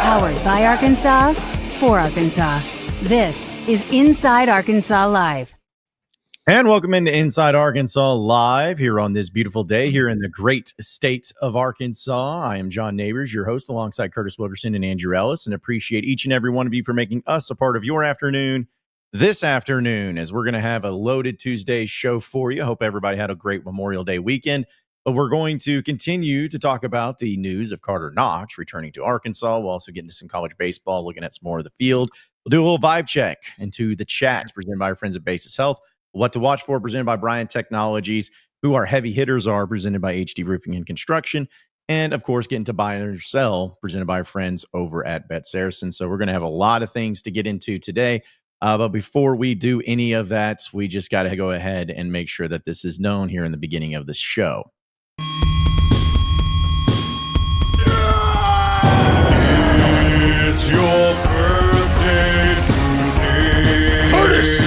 Powered by Arkansas, for Arkansas. This is Inside Arkansas Live. And welcome into Inside Arkansas Live here on this beautiful day here in the great state of Arkansas. I am John Neighbors, your host, alongside Curtis Wilkerson and Andrew Ellis, and appreciate each and every one of you for making us a part of your afternoon this afternoon, as we're going to have a loaded Tuesday show for you. Hope everybody had a great Memorial Day weekend. But we're going to continue to talk about the news of Karter Knox returning to Arkansas. We'll also get into some college baseball, looking at some more of the field. We'll do a little vibe check into the chat presented by our friends at Basis Health. What to watch for, presented by Bryant Technologies. Who our heavy hitters are, presented by HD Roofing and Construction. And, of course, getting to buy and sell, presented by our friends over at BetSaracen. So we're going to have a lot of things to get into today. But before we do any of that, we just got to go ahead and make sure that this is known here in the beginning of the show. It's your birthday today, Curtis.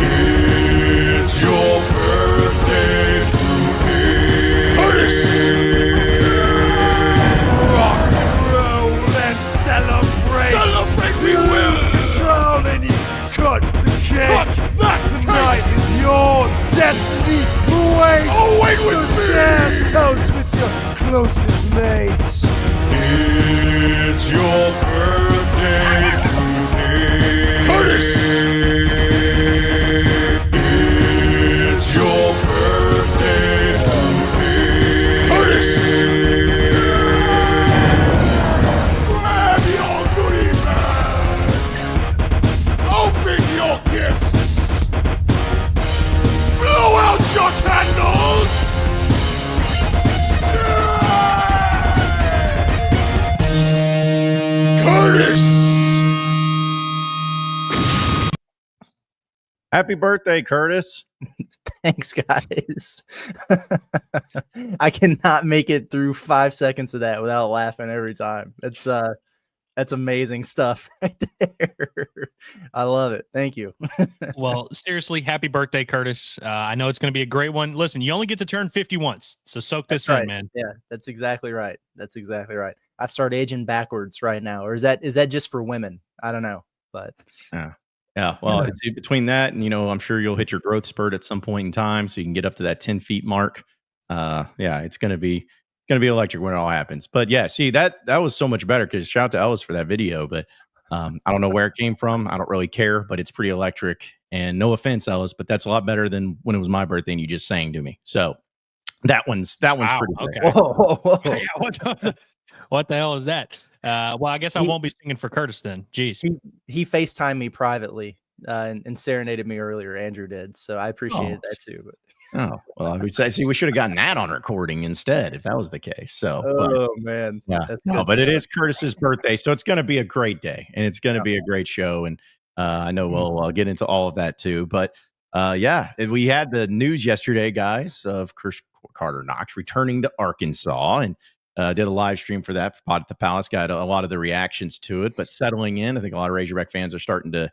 It's your birthday today, Curtis. Rock and roll and celebrate. Celebrate, we will. Control and you cut the cake. Cut that the cake. Night is yours. Destiny waits. Oh, wait with me. Share toast with your closest mates. It's your birthday today, Curtis. It's your birthday today, Curtis. Grab your goodie bags. Open your gifts. Blow out your candles. Curtis! Happy birthday, Curtis. Thanks, guys. I cannot make it through 5 seconds of that without laughing every time. That's amazing stuff right there. I love it. Thank you. Well, seriously, happy birthday, Curtis. I know it's going to be a great one. Listen, you only get to turn 50 once, so soak this in, man. Yeah, that's exactly right. That's exactly right. I start aging backwards right now. Or is that just for women? I don't know, but yeah. Well, it's between that and, I'm sure you'll hit your growth spurt at some point in time, so you can get up to that 10 feet mark. It's going to be electric when it all happens. But yeah, see, that was so much better, because shout out to Ellis for that video. But I don't know where it came from. I don't really care, but it's pretty electric. And no offense, Ellis, but that's a lot better than when it was my birthday and you just sang to me. So that one's wow, pretty okay. good. whoa. Yeah, what the hell is that? Well, I guess I won't be singing for Curtis then. Jeez. He FaceTimed me privately and serenaded me earlier. Andrew did, so I appreciated that too. But. Oh, well, we should have gotten that on recording instead if that was the case. So, man. Yeah. That's No, good but stuff. it is Curtis's birthday, so it's going to be a great day, and it's going to be a great show. And I know we'll get into all of that too. But we had the news yesterday, guys, of Karter Knox returning to Arkansas, and did a live stream for that. Pod at the Palace, got a lot of the reactions to it, but settling in. I think a lot of Razorback fans are starting to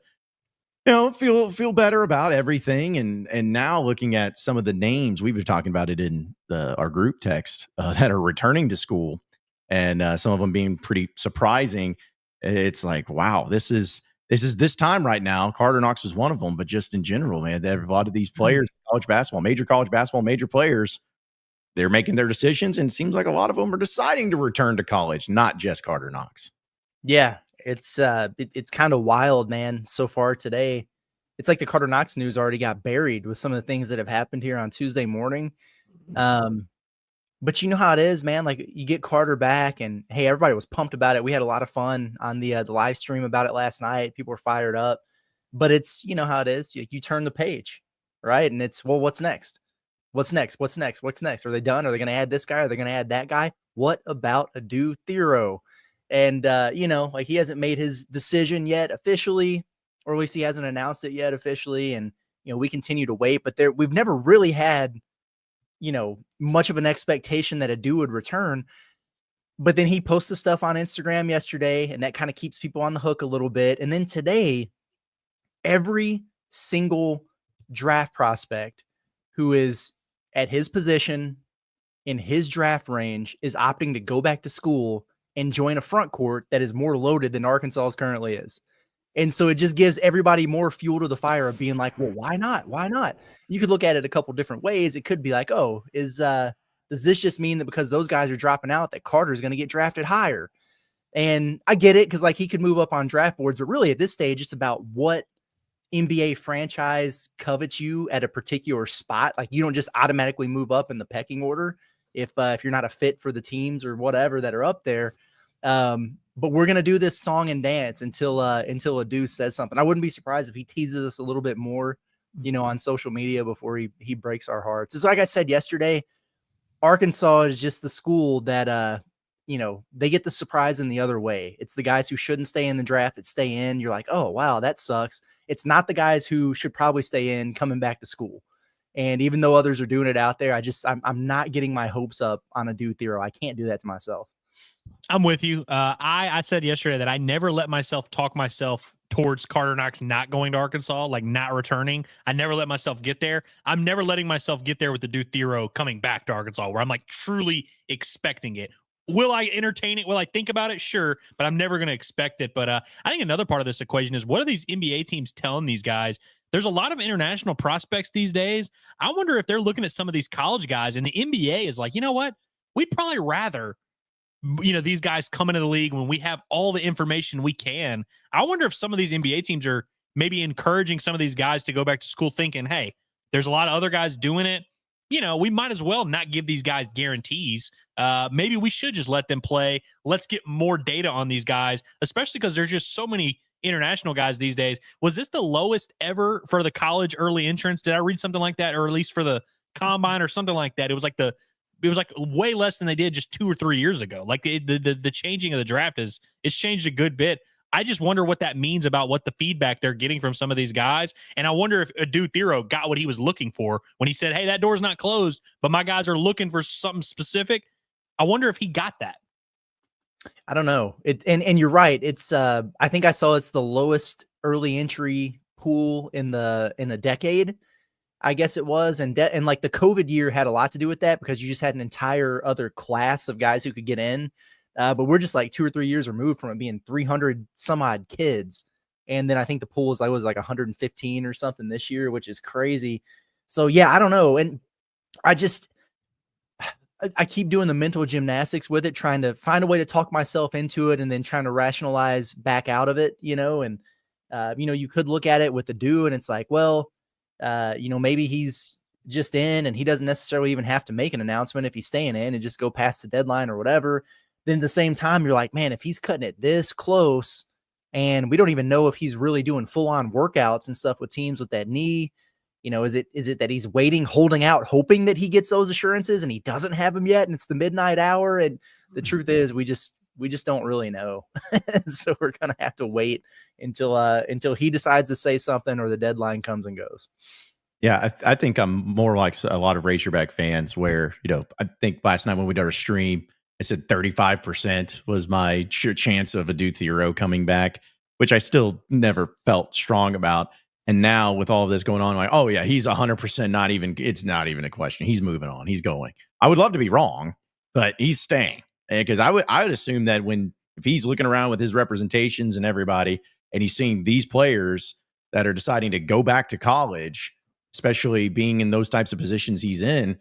feel better about everything. And now looking at some of the names, we've been talking about it in our group text that are returning to school, and some of them being pretty surprising. It's like, wow, this is this time right now. Karter Knox was one of them, but just in general, man, a lot of these players, college basketball, major players, they're making their decisions, and it seems like a lot of them are deciding to return to college, not just Karter Knox. Yeah, it's kind of wild, man. So far today, it's like the Karter Knox news already got buried with some of the things that have happened here on Tuesday morning. But you know how it is, man. Like, you get Karter back, and hey, everybody was pumped about it. We had a lot of fun on the live stream about it last night. People were fired up, but it's, you know how it is. You turn the page, right? And it's, well, what's next? What's next? Are they done? Are they going to add this guy? Are they going to add that guy? What about Adou Thiero? And, like, he hasn't made his decision yet officially, or at least he hasn't announced it yet officially. And, we continue to wait, but we've never really had, much of an expectation that Adou would return. But then he posted stuff on Instagram yesterday, and that kind of keeps people on the hook a little bit. And then today, every single draft prospect who is at his position in his draft range is opting to go back to school and join a front court that is more loaded than Arkansas's currently is. And so it just gives everybody more fuel to the fire of being like, well, why not? Why not? You could look at it a couple different ways. It could be like, oh, does this just mean that because those guys are dropping out that Carter's going to get drafted higher? And I get it, because like he could move up on draft boards, but really at this stage, it's about what NBA franchise covets you at a particular spot. Like you don't just automatically move up in the pecking order if you're not a fit for the teams or whatever that are up there. But we're gonna do this song and dance until Adou says something. I wouldn't be surprised if he teases us a little bit more, on social media before he breaks our hearts. It's like I said yesterday, Arkansas is just the school that they get the surprise in the other way. It's the guys who shouldn't stay in the draft that stay in. You're like, oh wow, that sucks. It's not the guys who should probably stay in coming back to school. And even though others are doing it out there, I'm not getting my hopes up on Adou Thiero. I can't do that to myself. I'm with you. I said yesterday that I never let myself talk myself towards Karter Knox not going to Arkansas, like not returning. I never let myself get there. I'm never letting myself get there with Adou Thiero coming back to Arkansas, where I'm like truly expecting it. Will I entertain it? Will I think about it? Sure, but I'm never going to expect it. But I think another part of this equation is, what are these NBA teams telling these guys? There's a lot of international prospects these days. I wonder if they're looking at some of these college guys, and the NBA is like, you know what? We'd probably rather these guys come into the league when we have all the information we can. I wonder if some of these NBA teams are maybe encouraging some of these guys to go back to school thinking, hey, there's a lot of other guys doing it. We might as well not give these guys guarantees. Maybe we should just let them play. Let's get more data on these guys, especially because there's just so many international guys these days. Was this the lowest ever for the college early entrance? Did I read something like that, or at least for the combine or something like that? It was like way less than they did just 2 or 3 years ago. Like the changing of the draft it's changed a good bit. I just wonder what that means about what the feedback they're getting from some of these guys. And I wonder if Adou Thiero got what he was looking for when he said, hey, that door's not closed, but my guys are looking for something specific. I wonder if he got that. I don't know. And you're right. It's I think I saw it's the lowest early entry pool in a decade, I guess it was. And like the COVID year had a lot to do with that, because you just had an entire other class of guys who could get in. But we're just like 2 or 3 years removed from it being 300 some odd kids. And then I think the pool was like 115 or something this year, which is crazy. So yeah, I don't know. And I keep doing the mental gymnastics with it, trying to find a way to talk myself into it and then trying to rationalize back out of it, and you could look at it with Adou and it's like, well, maybe he's just in and he doesn't necessarily even have to make an announcement if he's staying in and just go past the deadline or whatever. Then at the same time, you're like, man, if he's cutting it this close and we don't even know if he's really doing full on workouts and stuff with teams with that knee, is it that he's waiting, holding out, hoping that he gets those assurances and he doesn't have them yet and it's the midnight hour? And the truth is we just don't really know. So we're going to have to wait until he decides to say something or the deadline comes and goes. Yeah, I think I'm more like a lot of Razorback fans where, I think last night when we did our stream, I said 35% was my chance of Adou Thiero coming back, which I still never felt strong about. And now with all of this going on, I'm like, oh yeah, he's 100% it's not even a question. He's moving on. He's going. I would love to be wrong, but he's staying. Because I would assume that if he's looking around with his representations and everybody, and he's seeing these players that are deciding to go back to college, especially being in those types of positions he's in,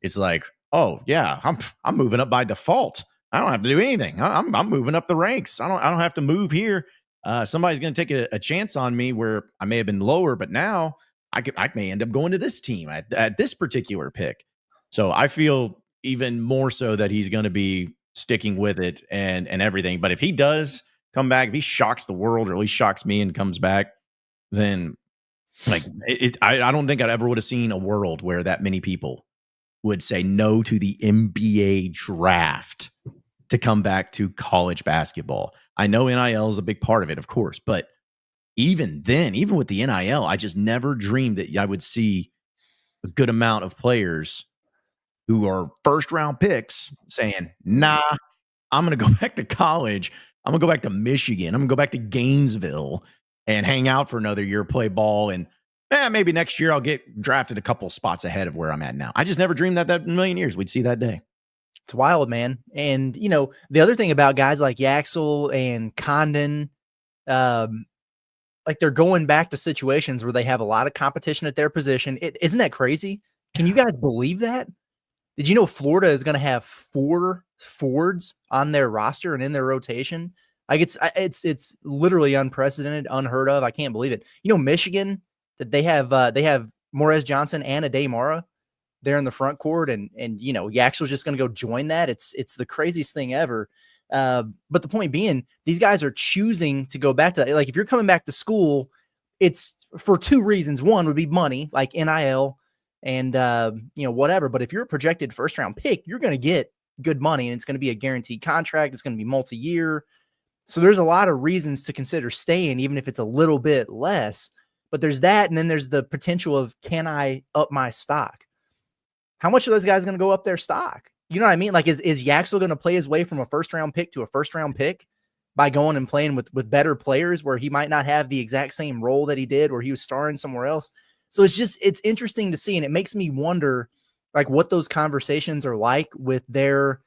it's like, oh yeah, I'm moving up by default. I don't have to do anything. I'm moving up the ranks. I don't have to move here. Somebody's going to take a chance on me where I may have been lower, but now I may end up going to this team at this particular pick. So I feel even more so that he's going to be sticking with it and everything. But if he does come back, if he shocks the world or at least shocks me and comes back, then I don't think I ever would have seen a world where that many people would say no to the NBA draft to come back to college basketball. I know NIL is a big part of it, of course, but even then, even with the NIL, I just never dreamed that I would see a good amount of players who are first round picks saying, nah, I'm going to go back to college. I'm going to go back to Michigan. I'm going to go back to Gainesville and hang out for another year, play ball, and maybe next year I'll get drafted a couple spots ahead of where I'm at now. I just never dreamed that in a million years we'd see that day. It's wild, man. And, the other thing about guys like Yaxel and Condon, like they're going back to situations where they have a lot of competition at their position. Isn't that crazy? Can you guys believe that? Did you know Florida is going to have 4 forwards on their roster and in their rotation? Like it's literally unprecedented, unheard of. I can't believe it. Michigan, that they have Morez Johnson and Adou Thiero there in the front court, and Yaxel's just going to go join that. It's the craziest thing ever. But the point being, these guys are choosing to go back to that. Like if you're coming back to school, it's for 2 reasons. One would be money, like NIL and whatever. But if you're a projected first round pick, you're going to get good money, and it's going to be a guaranteed contract. It's going to be multi-year. So there's a lot of reasons to consider staying, even if it's a little bit less. But there's that, and then there's the potential of, can I up my stock? How much are those guys going to go up their stock? You know what I mean? Like, is Yaxel going to play his way from a first-round pick to a first-round pick by going and playing with better players where he might not have the exact same role that he did where he was starring somewhere else? So it's interesting to see, and it makes me wonder, like, what those conversations are like with their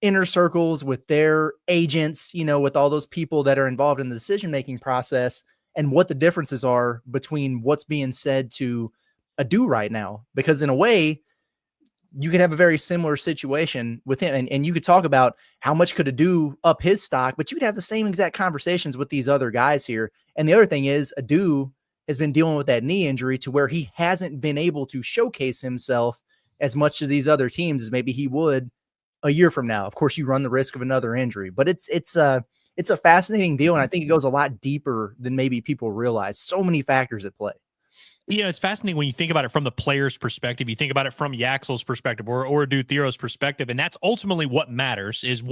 inner circles, with their agents, with all those people that are involved in the decision-making process, and what the differences are between what's being said to Adou right now. Because in a way, you could have a very similar situation with him, and you could talk about how much could Adou up his stock, but you could have the same exact conversations with these other guys here. And the other thing is, Adou has been dealing with that knee injury to where he hasn't been able to showcase himself as much as these other teams as maybe he would a year from now. Of course, you run the risk of another injury, but it's a fascinating deal, and I think it goes a lot deeper than maybe people realize. So many factors at play. It's fascinating when you think about it from the player's perspective. You think about it from Yaxel's perspective or Adou Thiero's perspective, and that's ultimately what matters, is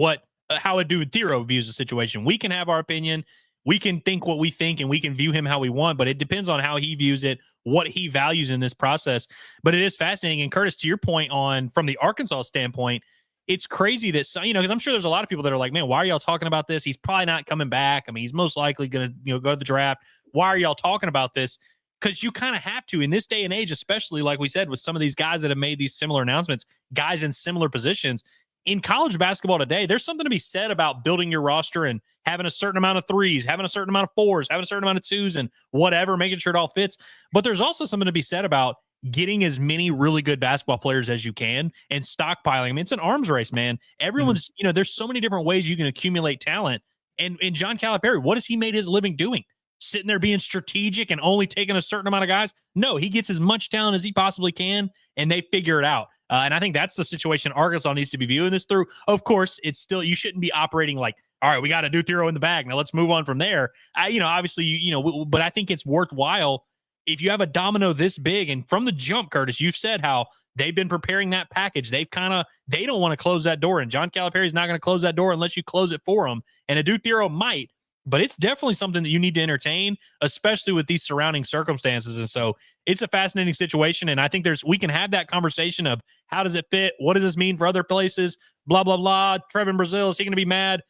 how Adou Thiero views the situation. We can have our opinion, we can think what we think, and we can view him how we want, but it depends on how he views it, what he values in this process. But it is fascinating. And Curtis, to your point from the Arkansas standpoint, it's crazy that, because I'm sure there's a lot of people that are like, man, why are y'all talking about this? He's probably not coming back. I mean, he's most likely going to go to the draft. Why are y'all talking about this? Because you kind of have to in this day and age, especially like we said, with some of these guys that have made these similar announcements, guys in similar positions. In college basketball today, there's something to be said about building your roster and having a certain amount of threes, having a certain amount of fours, having a certain amount of twos, and whatever, making sure it all fits. But there's also something to be said about getting as many really good basketball players as you can and stockpiling. I mean, it's an arms race, man. Everyone's, there's so many different ways you can accumulate talent. And John Calipari, what has he made his living doing? Sitting there being strategic and only taking a certain amount of guys? No, he gets as much talent as he possibly can, and they figure it out. And I think that's the situation Arkansas needs to be viewing this through. Of course, it's still, you shouldn't be operating like, all right, we got Adou Thiero in the bag. Now let's move on from there. Obviously, but I think it's worthwhile if you have a domino this big. And from the jump, Curtis, you've said how they've been preparing that package. They don't want to close that door. And John Calipari is not going to close that door unless you close it for them. And Adou Thiero might. But it's definitely something that you need to entertain, especially with these surrounding circumstances. And so it's a fascinating situation. And I think we can have that conversation of how does it fit? What does this mean for other places? Blah, blah, blah. Trevin Brazil, is he going to be mad?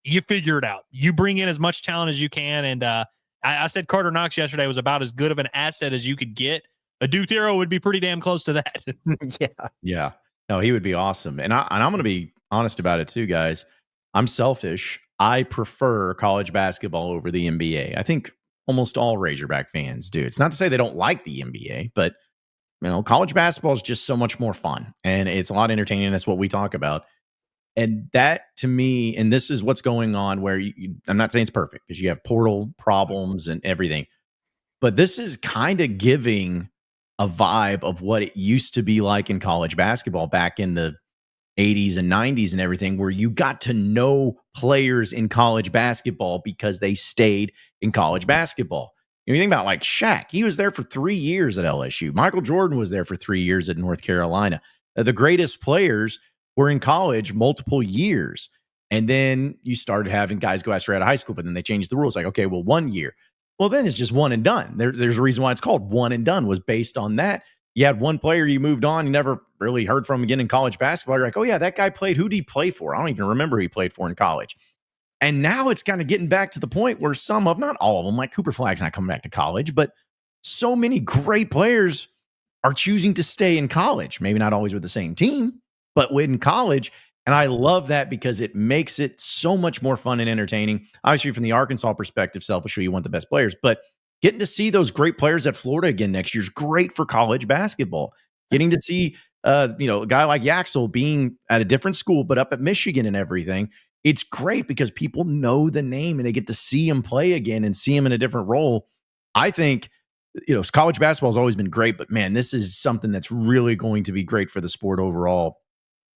You figure it out. You bring in as much talent as you can. And I said Karter Knox yesterday was about as good of an asset as you could get. Adou Thiero would be pretty damn close to that. Yeah. No, he would be awesome. And I'm going to be honest about it too, guys. I'm selfish. I prefer college basketball over the NBA. I think almost all Razorback fans do. It's not to say they don't like the NBA, but college basketball is just so much more fun, and it's a lot entertaining. That's what we talk about. And that, to me, and this is what's going on where I'm not saying it's perfect because you have portal problems and everything, but this is kind of giving a vibe of what it used to be like in college basketball back in the 80s and 90s and everything, where you got to know players in college basketball because they stayed in college basketball. You think about like Shaq, he was there for 3 years at LSU. Michael Jordan was there for 3 years at North Carolina. The greatest players were in college multiple years. And then you started having guys go straight out of high school, but then they changed the rules. Like, okay, well, 1 year. Well, then it's just one and done. There's a reason why it's called one and done, was based on that. You had one player, you moved on, you never really heard from him again in college basketball. You're like, oh yeah, that guy played. Who did he play for? I don't even remember who he played for in college. And now it's kind of getting back to the point where some of, not all of them, like Cooper Flagg's not coming back to college, but so many great players are choosing to stay in college. Maybe not always with the same team, but in college. And I love that because it makes it so much more fun and entertaining. Obviously, from the Arkansas perspective, selfishly, you want the best players, but getting to see those great players at Florida again next year is great for college basketball. Getting to see, a guy like Yaxel being at a different school, but up at Michigan and everything, it's great because people know the name and they get to see him play again and see him in a different role. I think, college basketball has always been great, but man, this is something that's really going to be great for the sport overall.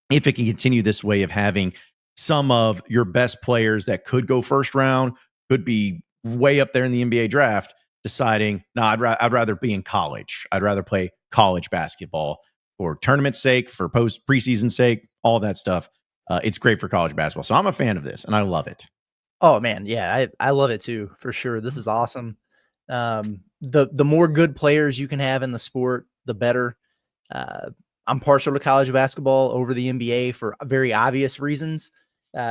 If it can continue this way of having some of your best players that could go first round, could be way up there in the NBA draft, deciding, no, I'd rather be in college. I'd rather play college basketball for tournament sake, for preseason sake, all that stuff. It's great for college basketball. So I'm a fan of this, and I love it. Oh, man. Yeah, I love it too, for sure. This is awesome. The more good players you can have in the sport, the better. I'm partial to college basketball over the NBA for very obvious reasons.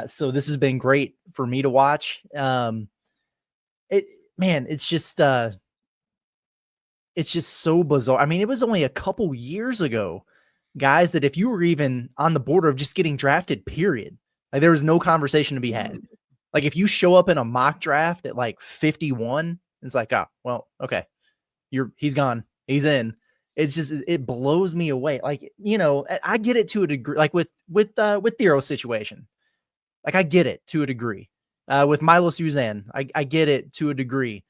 So this has been great for me to watch. It's just so bizarre. I mean, it was only a couple years ago, guys, that if you were even on the border of just getting drafted, period, like there was no conversation to be had. Like if you show up in a mock draft at like 51, it's like, oh, well, okay, he's gone, he's in. It's just, it blows me away. Like, I get it to a degree, like with Thiero's situation. Like I get it to a degree. With Milo Suzanne, I get it to a degree.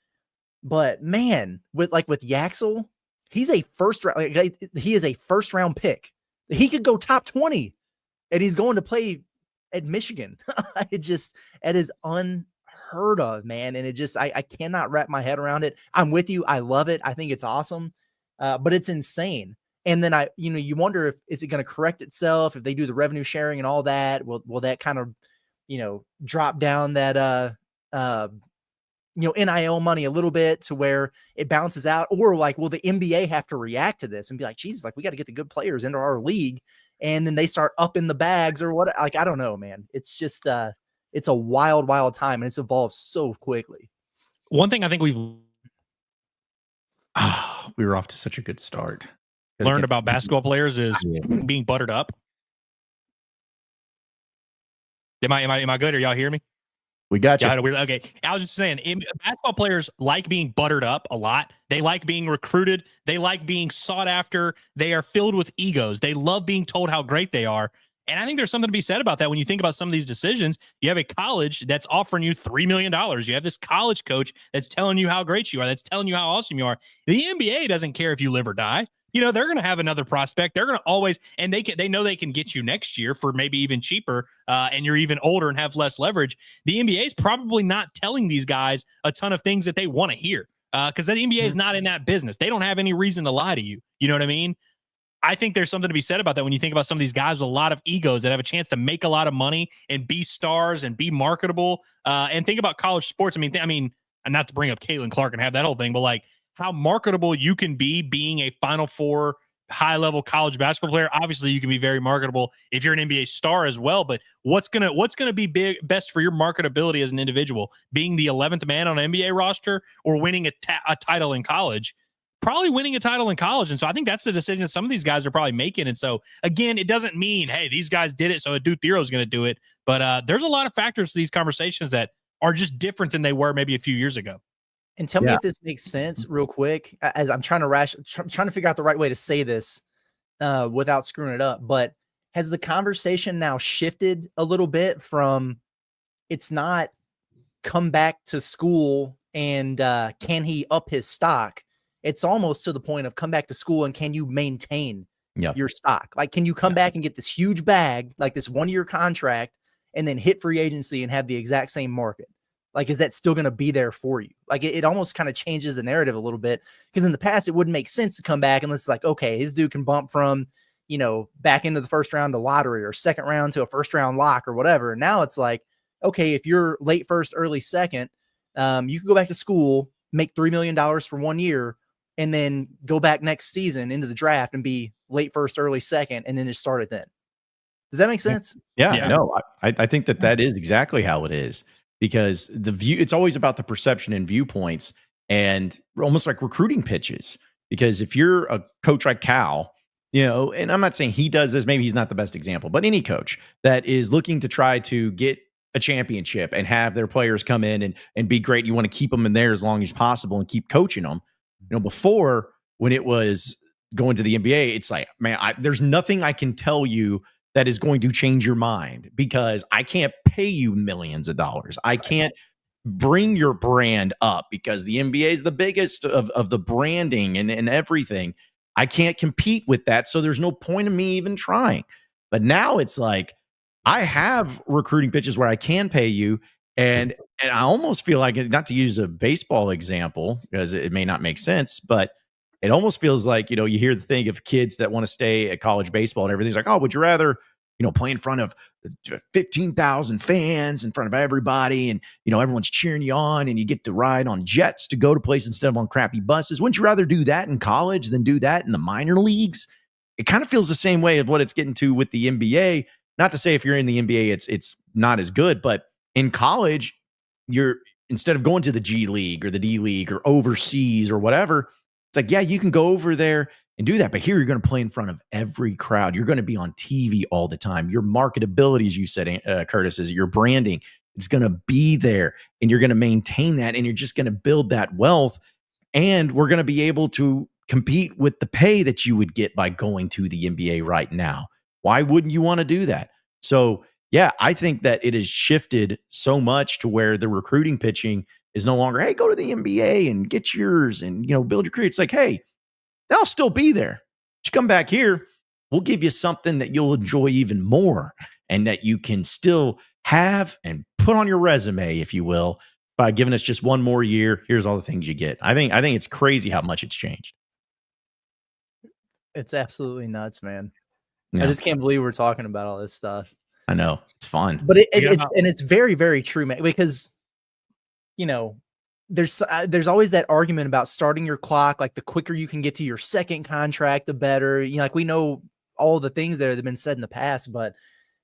But man, with Yaxel, he's a first round, he is a first round pick. He could go top 20 and he's going to play at Michigan. It is unheard of, man. And I cannot wrap my head around it. I'm with you. I love it. I think it's awesome. But it's insane. And then you wonder is it going to correct itself if they do the revenue sharing and all that? Will that kind of, drop down that, NIL money a little bit to where it bounces out? Or like, will the NBA have to react to this and be like, Jesus, like we got to get the good players into our league. And then they start upping the bags or what? Like, I don't know, man. It's just, it's a wild, wild time and it's evolved so quickly. One thing I think we've we were off to such a good start. learned about basketball players is being buttered up. Am I good? Are y'all hear me? We got you. Okay. I was just saying, basketball players like being buttered up a lot. They like being recruited. They like being sought after. They are filled with egos. They love being told how great they are. And I think there's something to be said about that when you think about some of these decisions. You have a college that's offering you $3 million. You have this college coach that's telling you how great you are, that's telling you how awesome you are. The NBA doesn't care if you live or die. They're going to have another prospect. They're going to always, and they know they can get you next year for maybe even cheaper, and you're even older and have less leverage. The NBA is probably not telling these guys a ton of things that they want to hear because the NBA is not in that business. They don't have any reason to lie to you. You know what I mean? I think there's something to be said about that when you think about some of these guys with a lot of egos that have a chance to make a lot of money and be stars and be marketable. And think about college sports. I mean, and not to bring up Caitlin Clark and have that whole thing, but like how marketable you can be being a Final Four high-level college basketball player. Obviously, you can be very marketable if you're an NBA star as well. But what's gonna be best for your marketability as an individual? Being the 11th man on an NBA roster or winning a title in college? Probably winning a title in college. And so I think that's the decision some of these guys are probably making. And so, again, it doesn't mean, hey, these guys did it, so Adou Thiero is going to do it. But there's a lot of factors to these conversations that are just different than they were maybe a few years ago. And tell me if this makes sense real quick, as I'm trying to figure out the right way to say this without screwing it up. But has the conversation now shifted a little bit from it's not come back to school and can he up his stock? It's almost to the point of come back to school and can you maintain your stock? Like, can you come back and get this huge bag, like this 1-year contract, and then hit free agency and have the exact same market? Like, is that still going to be there for you? Like, it almost kind of changes the narrative a little bit because in the past, it wouldn't make sense to come back unless it's like, okay, his dude can bump from, back into the first round to lottery or second round to a first round lock or whatever. And now it's like, okay, if you're late first, early second, you can go back to school, make $3 million for 1 year, and then go back next season into the draft and be late first, early second, and then just start it then. Does that make sense? Yeah. No, I think that is exactly how it is. Because it's always about the perception and viewpoints. and almost like recruiting pitches. Because if you're a coach like Cal, and I'm not saying he does this, maybe he's not the best example, but any coach that is looking to try to get a championship and have their players come in and be great, you want to keep them in there as long as possible and keep coaching them. Before, when it was going to the NBA, it's like, man, there's nothing I can tell you that is going to change your mind, because I can't pay you millions of dollars. I can't bring your brand up, because the NBA is the biggest of the branding and everything. I can't compete with that. So there's no point in me even trying. But now it's like, I have recruiting pitches where I can pay you. And I almost feel like, not to use a baseball example, because it may not make sense, but it almost feels like, you hear the thing of kids that want to stay at college baseball and everything's like, oh, would you rather, play in front of 15,000 fans, in front of everybody, and, everyone's cheering you on, and you get to ride on jets to go to places instead of on crappy buses? Wouldn't you rather do that in college than do that in the minor leagues? It kind of feels the same way of what it's getting to with the NBA. Not to say if you're in the NBA, it's not as good, but in college, you're, instead of going to the G League or the D League or overseas or whatever, it's like, yeah, you can go over there and do that. But here you're going to play in front of every crowd. You're going to be on TV all the time. Your marketability, as you said, Curtis, is your branding. It's going to be there, and you're going to maintain that, and you're just going to build that wealth. And we're going to be able to compete with the pay that you would get by going to the NBA right now. Why wouldn't you want to do that? So, yeah, I think that it has shifted so much to where the recruiting pitching is no longer, hey, go to the NBA and get yours and, build your career. It's like, hey, they'll still be there. But you come back here, we'll give you something that you'll enjoy even more, and that you can still have and put on your resume, if you will, by giving us just one more year. Here's all the things you get. I think it's crazy how much it's changed. It's absolutely nuts, man. Yeah. I just can't believe we're talking about all this stuff. I know, it's fun, but it's very, very true, man, because, there's always that argument about starting your clock. Like, the quicker you can get to your second contract, the better. Like, we know all the things that have been said in the past, but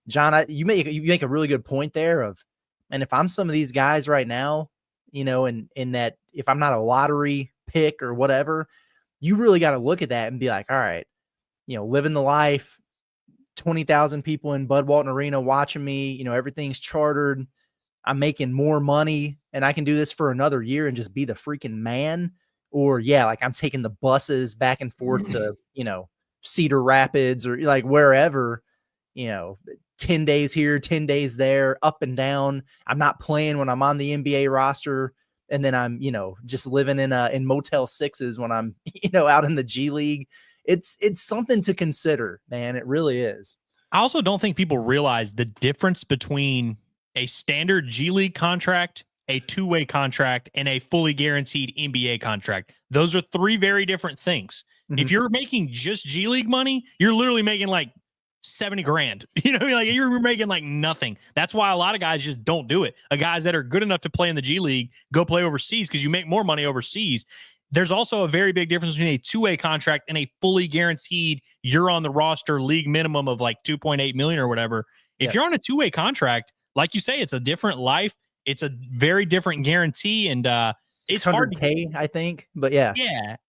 John, you make a really good point there of, and if I'm some of these guys right now, in that, if I'm not a lottery pick or whatever, you really got to look at that and be like, all right, living the life, 20,000 people in Bud Walton Arena watching me, everything's chartered. I'm making more money, and I can do this for another year and just be the freaking man. Or, yeah, like, I'm taking the buses back and forth to, Cedar Rapids or like wherever, 10 days here, 10 days there, up and down. I'm not playing when I'm on the NBA roster. And then I'm, just living in Motel 6s when I'm, out in the G League. It's something to consider, man. It really is. I also don't think people realize the difference between a standard G League contract, a two-way contract, and a fully guaranteed NBA contract. Those are three very different things. Mm-hmm. If you're making just G League money, you're literally making like 70 grand. Like, you're making like nothing. That's why a lot of guys just don't do it. Guys that are good enough to play in the G League go play overseas, because you make more money overseas. There's also a very big difference between a two-way contract and a fully guaranteed, you're on the roster league minimum of like 2.8 million or whatever. If you're on a two-way contract, like you say, it's a different life. It's a very different guarantee, and it's hard to pay, I think. But yeah,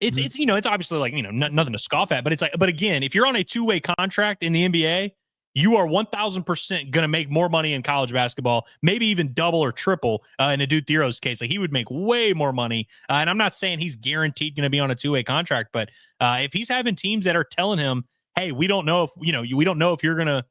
it's it's obviously like nothing to scoff at. But it's like, but again, if you're on a two-way contract in the NBA, you are 1,000% going to make more money in college basketball, maybe even double or triple. In Adou Thiero's case, like, he would make way more money. And I'm not saying he's guaranteed going to be on a two-way contract, but if he's having teams that are telling him, hey, we don't know if we don't know if you're gonna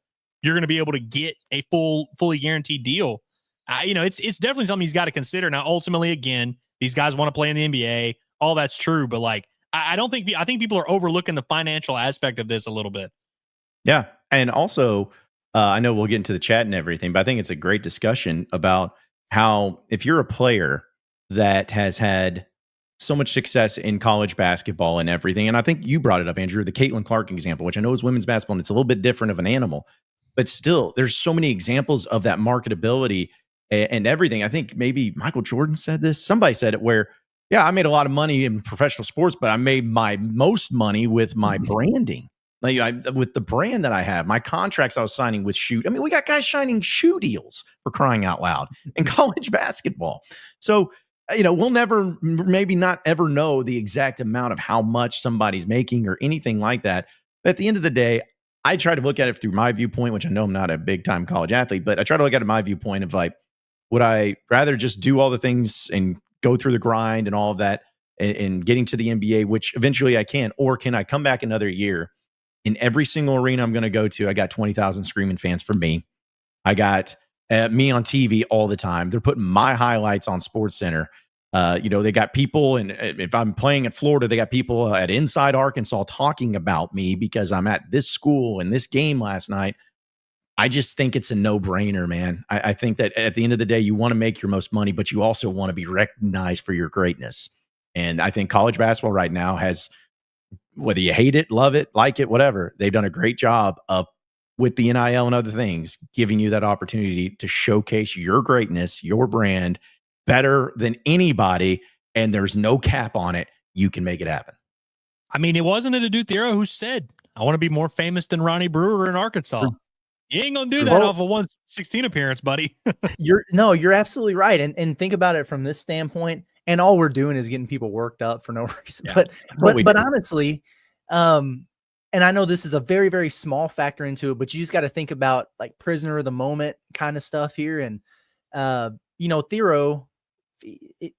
be able to get a fully guaranteed deal. It's definitely something he's got to consider. Now, ultimately, again, these guys want to play in the NBA. All that's true, but like, I think people are overlooking the financial aspect of this a little bit. Yeah, and also, I know we'll get into the chat and everything, but I think it's a great discussion about how, if you're a player that has had so much success in college basketball and everything, and I think you brought it up, Andrew, the Caitlin Clark example, which I know is women's basketball, and it's a little bit different of an animal, but still, there's so many examples of that marketability and everything. I think maybe Michael Jordan said this. Somebody said it where, yeah, I made a lot of money in professional sports, but I made my most money with my branding. Like, with the brand that I have, my contracts I was signing with shoe. I mean, we got guys signing shoe deals, for crying out loud, in college basketball. So we'll never, maybe not ever know the exact amount of how much somebody's making or anything like that. But at the end of the day, I try to look at it through my viewpoint, which I know I'm not a big time college athlete, but I try to look at it my viewpoint of like, would I rather just do all the things and go through the grind and all of that and getting to the NBA, which eventually I can, or can I come back another year in every single arena I'm going to go to? I got 20,000 screaming fans for me. I got me on TV all the time. They're putting my highlights on SportsCenter. They got people, and if I'm playing at Florida, they got people at Inside Arkansas talking about me because I'm at this school and this game last night. I just think it's a no-brainer, man. I think that at the end of the day, you want to make your most money, but you also want to be recognized for your greatness. And I think college basketball right now has, whether you hate it, love it, like it, whatever, they've done a great job of, with the NIL and other things, giving you that opportunity to showcase your greatness, your brand, better than anybody, and there's no cap on it. You can make it happen. I mean, it wasn't Adou Thiero who said, I want to be more famous than Ronnie Brewer in Arkansas. You ain't going to do that off a 116 appearance, buddy. You're absolutely right. And think about it from this standpoint. And all we're doing is getting people worked up for no reason. Yeah, but honestly, and I know this is a very, very small factor into it, but you just got to think about like prisoner of the moment kind of stuff here. And, Thiero,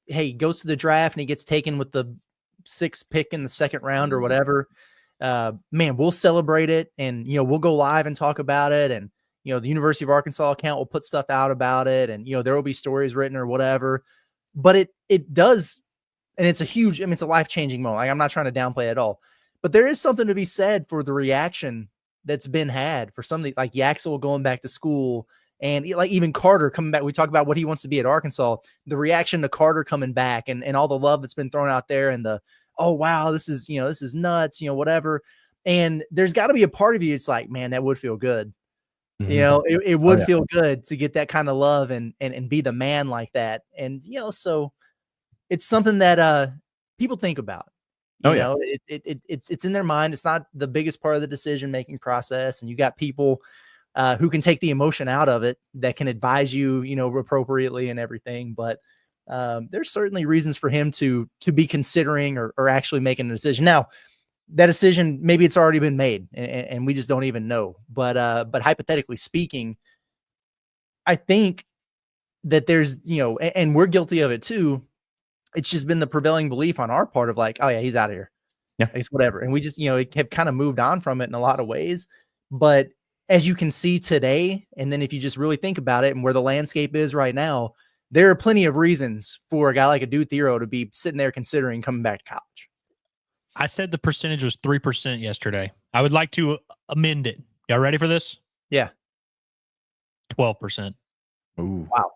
he goes to the draft and he gets taken with the 6th pick in the 2nd round or whatever. Man, we'll celebrate it, and we'll go live and talk about it, and the University of Arkansas account will put stuff out about it, and there will be stories written or whatever. But it does, and it's it's a life-changing moment. Like, I'm not trying to downplay it at all, but there is something to be said for the reaction that's been had for something like Yaxel going back to school. And like even Karter coming back, we talk about what he wants to be at Arkansas, the reaction to Karter coming back and all the love that's been thrown out there, and the, oh, wow, this is nuts, whatever. And there's got to be a part of you. It's like, man, that would feel good. Mm-hmm. It would feel good to get that kind of love and be the man like that. And, so it's something that people think about. It's in their mind. It's not the biggest part of the decision-making process. And you got people who can take the emotion out of it, that can advise you, appropriately and everything. But there's certainly reasons for him to be considering or actually making a decision. Now, that decision, maybe it's already been made and we just don't even know. But hypothetically speaking, I think that there's, and we're guilty of it too. It's just been the prevailing belief on our part of like, oh yeah, he's out of here. Yeah, it's whatever. And we just, have kind of moved on from it in a lot of ways. But as you can see today, and then if you just really think about it and where the landscape is right now, there are plenty of reasons for a guy like Adou Thiero to be sitting there considering coming back to college. I said the percentage was 3% yesterday. I would like to amend it. Y'all ready for this? Yeah. 12%. Ooh. Wow.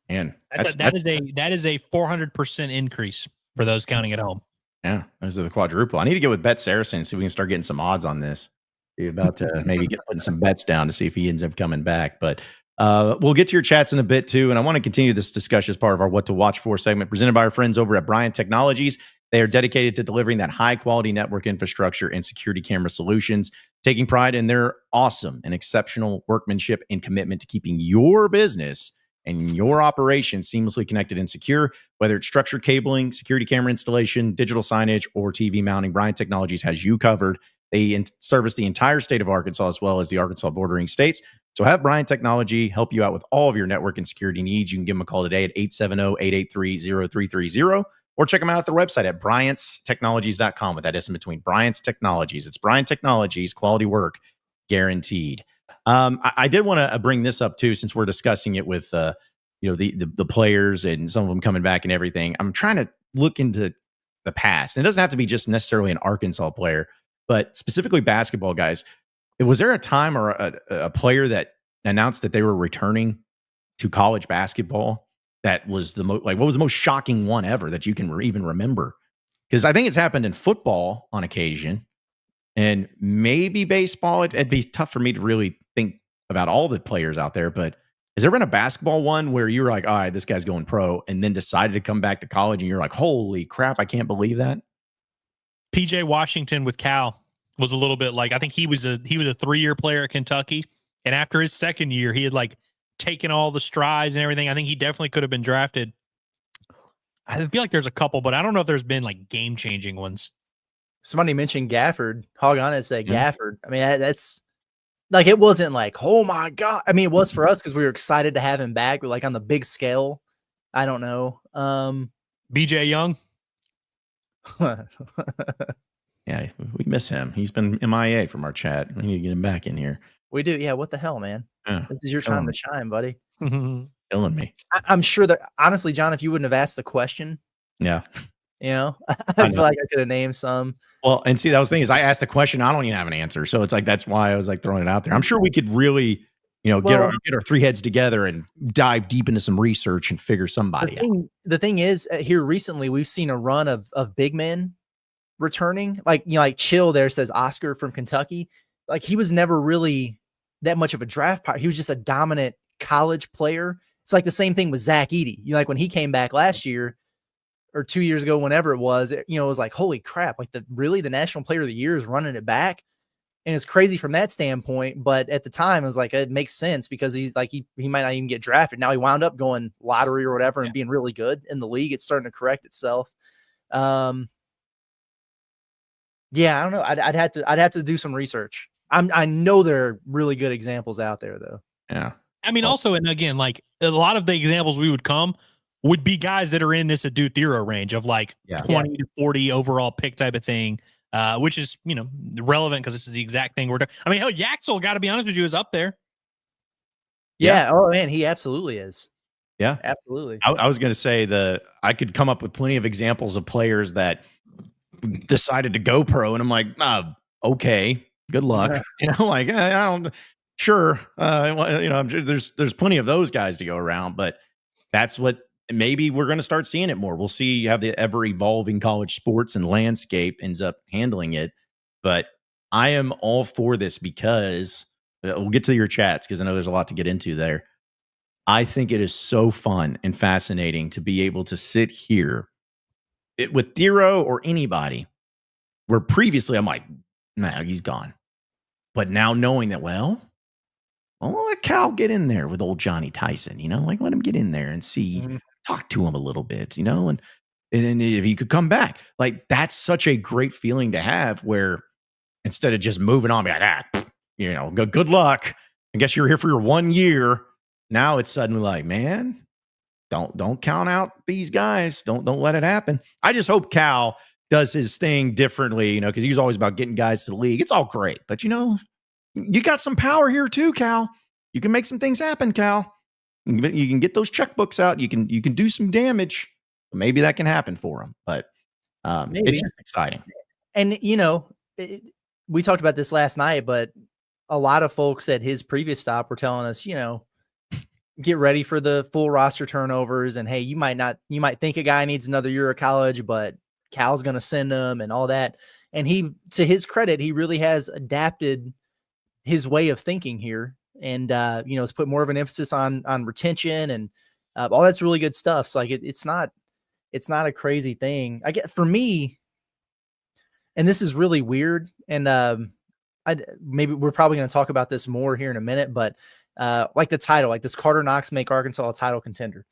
Man, that is a 400% increase for those counting at home. Yeah, those are the quadruple. I need to get with BetSaracen and see if we can start getting some odds on this. We're about to maybe putting some bets down to see if he ends up coming back. But we'll get to your chats in a bit too. And I want to continue this discussion as part of our What to Watch For segment presented by our friends over at Bryant Technologies. They are dedicated to delivering that high-quality network infrastructure and security camera solutions, taking pride in their awesome and exceptional workmanship and commitment to keeping your business and your operation seamlessly connected and secure. Whether it's structured cabling, security camera installation, digital signage, or TV mounting, Bryant Technologies has you covered. They service the entire state of Arkansas as well as the Arkansas bordering states. So have Bryant Technology help you out with all of your network and security needs. You can give them a call today at 870-883-0330. Or check them out at their website at BryantTechnologies.com with that S in between. Bryant's Technologies. It's Bryant Technologies, quality work guaranteed. I did want to bring this up too, since we're discussing it with the players and some of them coming back and everything. I'm trying to look into the past. And it doesn't have to be just necessarily an Arkansas player, but specifically basketball guys. Was there a time or a player that announced that they were returning to college basketball? That was the most, what was the most shocking one ever that you can even remember? Because I think it's happened in football on occasion and maybe baseball. It'd be tough for me to really think about all the players out there, but has there been a basketball one where you were like, all right, this guy's going pro, and then decided to come back to college and you're like, holy crap, I can't believe that? PJ Washington with Cal was a little bit like, I think he was a 3-year player at Kentucky. And after his second year, he had taken all the strides and everything. I think he definitely could have been drafted. I feel like there's a couple, but I don't know if there's been like game changing ones. Somebody mentioned Gafford. Hog on it said Gafford. I mean, that's like, it wasn't like, oh my God. I mean, it was for us because we were excited to have him back, but like on the big scale, I don't know. BJ Young. Yeah, we miss him. He's been MIA from our chat. We need to get him back in here. We do. Yeah. What the hell, man? Yeah, This is your time to shine, buddy. killing me. I'm sure that, honestly, John, if you wouldn't have asked the question, Yeah. you know, I feel like I could have named some. Well, and see, that was the thing is I asked the question. I don't even have an answer. So it's like, that's why I was like throwing it out there. I'm sure we could really, get our three heads together and dive deep into some research and figure somebody out. The thing is, here recently, we've seen a run of big men returning. Like, like Chill there says Oscar from Kentucky. Like, he was never really that much of a draft part. He was just a dominant college player. It's like the same thing with Zach Edey. Like when he came back last year or 2 years ago, whenever it was, it was like, holy crap, like the National Player of the Year is running it back. And it's crazy from that standpoint. But at the time, it was like, it makes sense because he's like, he might not even get drafted. Now he wound up going lottery or whatever and being really good in the league. It's starting to correct itself. Yeah, I don't know. I'd have to do some research. I know there are really good examples out there though. Yeah. I mean, also, and again, like a lot of the examples we would be guys that are in this Adou Thiero range of like 20 to 40 overall pick type of thing, which is, relevant because this is the exact thing we're doing. I mean, hell, Yaxel, got to be honest with you, is up there. Yeah. Oh man, he absolutely is. Yeah, absolutely. I was going to say I could come up with plenty of examples of players that decided to go pro, and I'm like, okay, good luck. Like I don't. Sure, I'm sure there's plenty of those guys to go around, but that's what maybe we're going to start seeing it more. We'll see how the ever evolving college sports and landscape ends up handling it. But I am all for this because we'll get to your chats because I know there's a lot to get into there. I think it is so fun and fascinating to be able to sit here with Thiero or anybody where previously I'm like, nah, he's gone. But now knowing that, well, let Cal get in there with old Johnny Tyson, like let him get in there and see, talk to him a little bit, and then if he could come back, like that's such a great feeling to have where instead of just moving on, be like, good luck. I guess you're here for your 1 year. Now it's suddenly like, man, don't count out these guys. Don't let it happen. I just hope Cal does his thing differently, because he was always about getting guys to the league. It's all great, but you got some power here too, Cal. You can make some things happen, Cal. You can get those checkbooks out. You can do some damage. Maybe that can happen for him. But it's just exciting. And we talked about this last night, but a lot of folks at his previous stop were telling us, get ready for the full roster turnovers. And hey, you might think a guy needs another year of college, but Cal's going to send him and all that. And he, to his credit, he really has adapted his way of thinking here, and has put more of an emphasis on retention and all that's really good stuff. So like it's not a crazy thing. For me, and this is really weird, and maybe we're probably going to talk about this more here in a minute, but like the title, like does Karter Knox make Arkansas a title contender?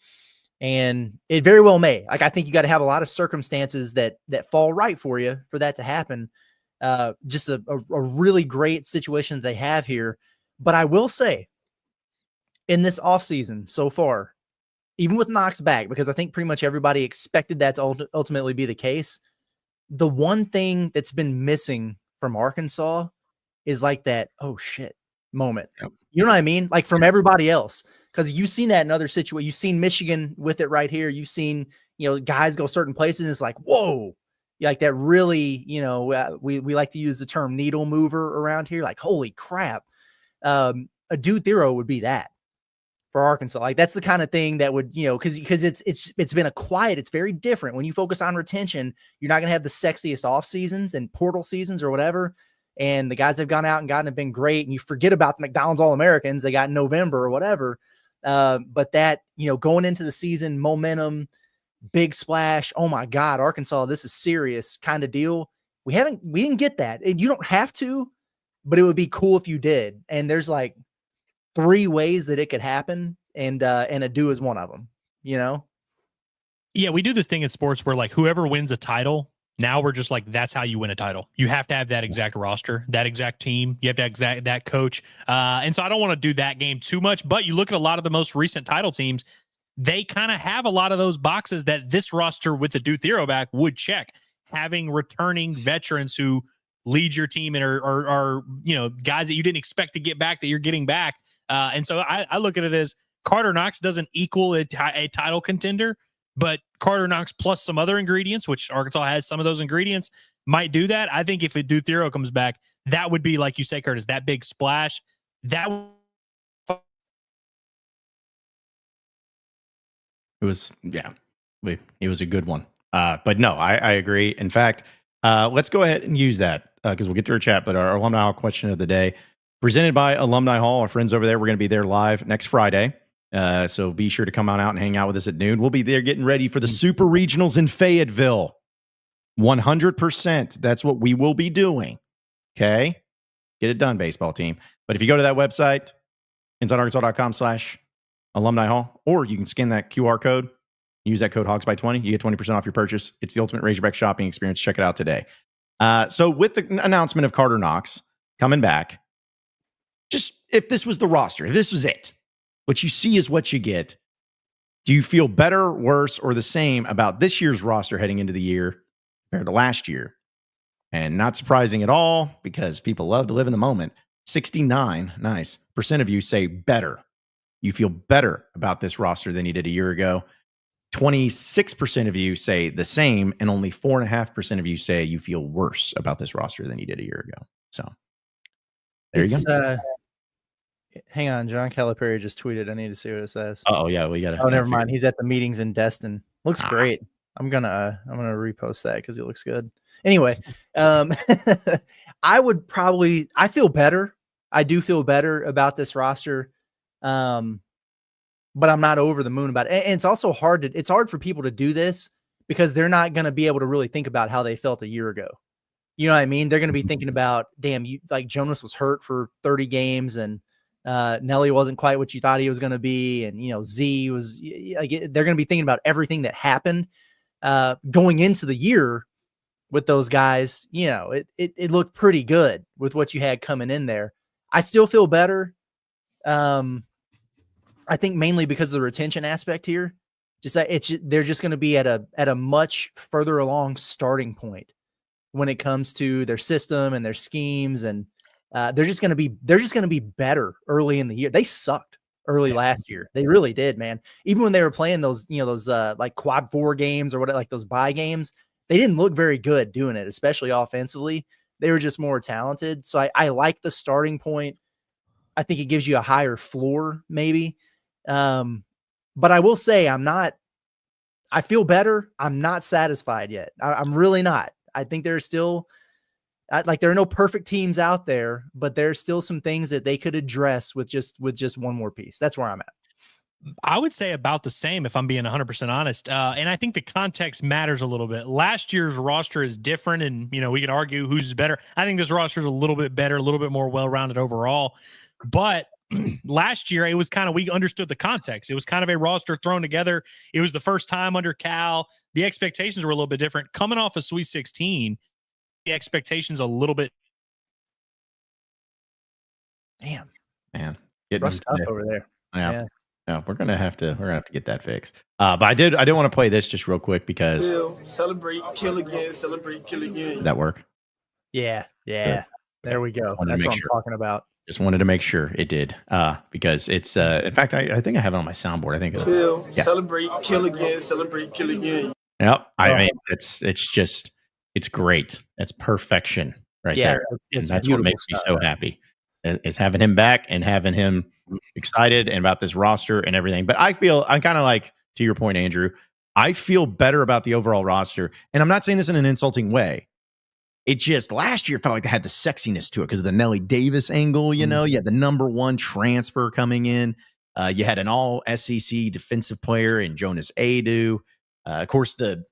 And it very well may. Like I think you got to have a lot of circumstances that fall right for you for that to happen. Just a really great situation that they have here. But I will say, in this offseason so far, even with Knox back, because I think pretty much everybody expected that to ultimately be the case, the one thing that's been missing from Arkansas is like that, oh shit moment. Yep. You know what I mean? Like from everybody else. Because you've seen that in other situations. You've seen Michigan with it right here. You've seen, guys go certain places and it's like, whoa. Like that really, we like to use the term needle mover around here. Like, holy crap. Adou Thiero would be that for Arkansas. Like that's the kind of thing that would, because it's been it's very different. When you focus on retention, you're not going to have the sexiest off seasons and portal seasons or whatever. And the guys have gone out and gotten have been great. And you forget about the McDonald's All-Americans they got in November or whatever. But that, going into the season, momentum, big splash. Oh my God, Arkansas, this is serious kind of deal. We didn't get that. And you don't have to, but it would be cool if you did. And there's like 3 ways that it could happen. And Adou is one of them, Yeah, we do this thing in sports where like whoever wins a title, now we're just like, that's how you win a title. You have to have that exact roster, that exact team. You have to have that coach. And so I don't want to do that game too much, but you look at a lot of the most recent title teams, they kind of have a lot of those boxes that this roster with the Adou Thiero back would check. Having returning veterans who lead your team and are guys that you didn't expect to get back that you're getting back. And so I look at it as Karter Knox doesn't equal a title contender, but Karter Knox plus some other ingredients, which Arkansas has some of those ingredients, might do that. I think if Adou Thiero comes back, that would be, like you say, Curtis, that big splash. That It was, it was a good one. But no, I agree. In fact, let's go ahead and use that because we'll get to our chat. But our Alumni Hall question of the day, presented by Alumni Hall, our friends over there. We're going to be there live next Friday. So be sure to come on out and hang out with us at noon. We'll be there getting ready for the Super Regionals in Fayetteville. 100%. That's what we will be doing. Okay? Get it done, baseball team. But if you go to that website, insidearkansas.com/alumni hall, or you can scan that QR code, use that code HOGS20, you get 20% off your purchase. It's the ultimate Razorback shopping experience. Check it out today. So with the announcement of Karter Knox coming back, just if this was the roster, if this was it, what you see is what you get. Do you feel better, worse, or the same about this year's roster heading into the year compared to last year? And not surprising at all, because people love to live in the moment. 69% of you say better. You feel better about this roster than you did a year ago. 26% of you say the same, and only 4.5% of you say you feel worse about this roster than you did a year ago. So there you go. Hang on, John Calipari just tweeted. I need to see what it says. Oh yeah, we got to. Oh, never mind. He's at the meetings in Destin. Looks great. I'm gonna repost that because it looks good. Anyway, I feel better. I do feel better about this roster, but I'm not over the moon about it. And it's also hard for people to do this because they're not going to be able to really think about how they felt a year ago. You know what I mean? They're going to be thinking about, damn, Jonas was hurt for 30 games and Nelly wasn't quite what you thought he was going to be. And, Z was like, they're going to be thinking about everything that happened going into the year with those guys. It looked pretty good with what you had coming in there. I still feel better. I think mainly because of the retention aspect here. They're just going to be at a much further along starting point when it comes to their system and their schemes, and they're just going to be better early in the year. They sucked early last year. They really did, man. Even when they were playing those like quad 4 games or whatever, like those bye games, they didn't look very good doing it, especially offensively. They were just more talented. So I like the starting point. I think it gives you a higher floor, maybe. But I will say I feel better. I'm not satisfied yet. I'm really not. I think there's still there are no perfect teams out there, but there's still some things that they could address with just one more piece. That's where I'm at. I would say about the same, if I'm being 100% honest. And I think the context matters a little bit. Last year's roster is different, and we can argue who's better. I think this roster is a little bit better, a little bit more well-rounded overall. But last year, it was we understood the context. It was kind of a roster thrown together. It was the first time under Cal. The expectations were a little bit different. Coming off a Sweet 16, the expectations a little bit. Damn, man, rough stuff over there. Yeah. No, we're gonna have to get that fixed. But I did want to play this just real quick because celebrate, kill again, celebrate, kill again. Did that work? Yeah. There we go. That's what I'm talking about. Just wanted to make sure it did, because it's in fact I think I have it on my soundboard. I think celebrate, kill again, celebrate, kill again. Yep. I mean, it's great. It's perfection right there. And that's what makes me so happy is having him back and having him excited and about this roster and everything. But I'm kind of like, to your point, Andrew, I feel better about the overall roster. And I'm not saying this in an insulting way. It just last year felt like they had the sexiness to it because of the Nelly Davis angle. You had the number 1 transfer coming in. You had an all SEC defensive player in Jonas Adou. Of course, the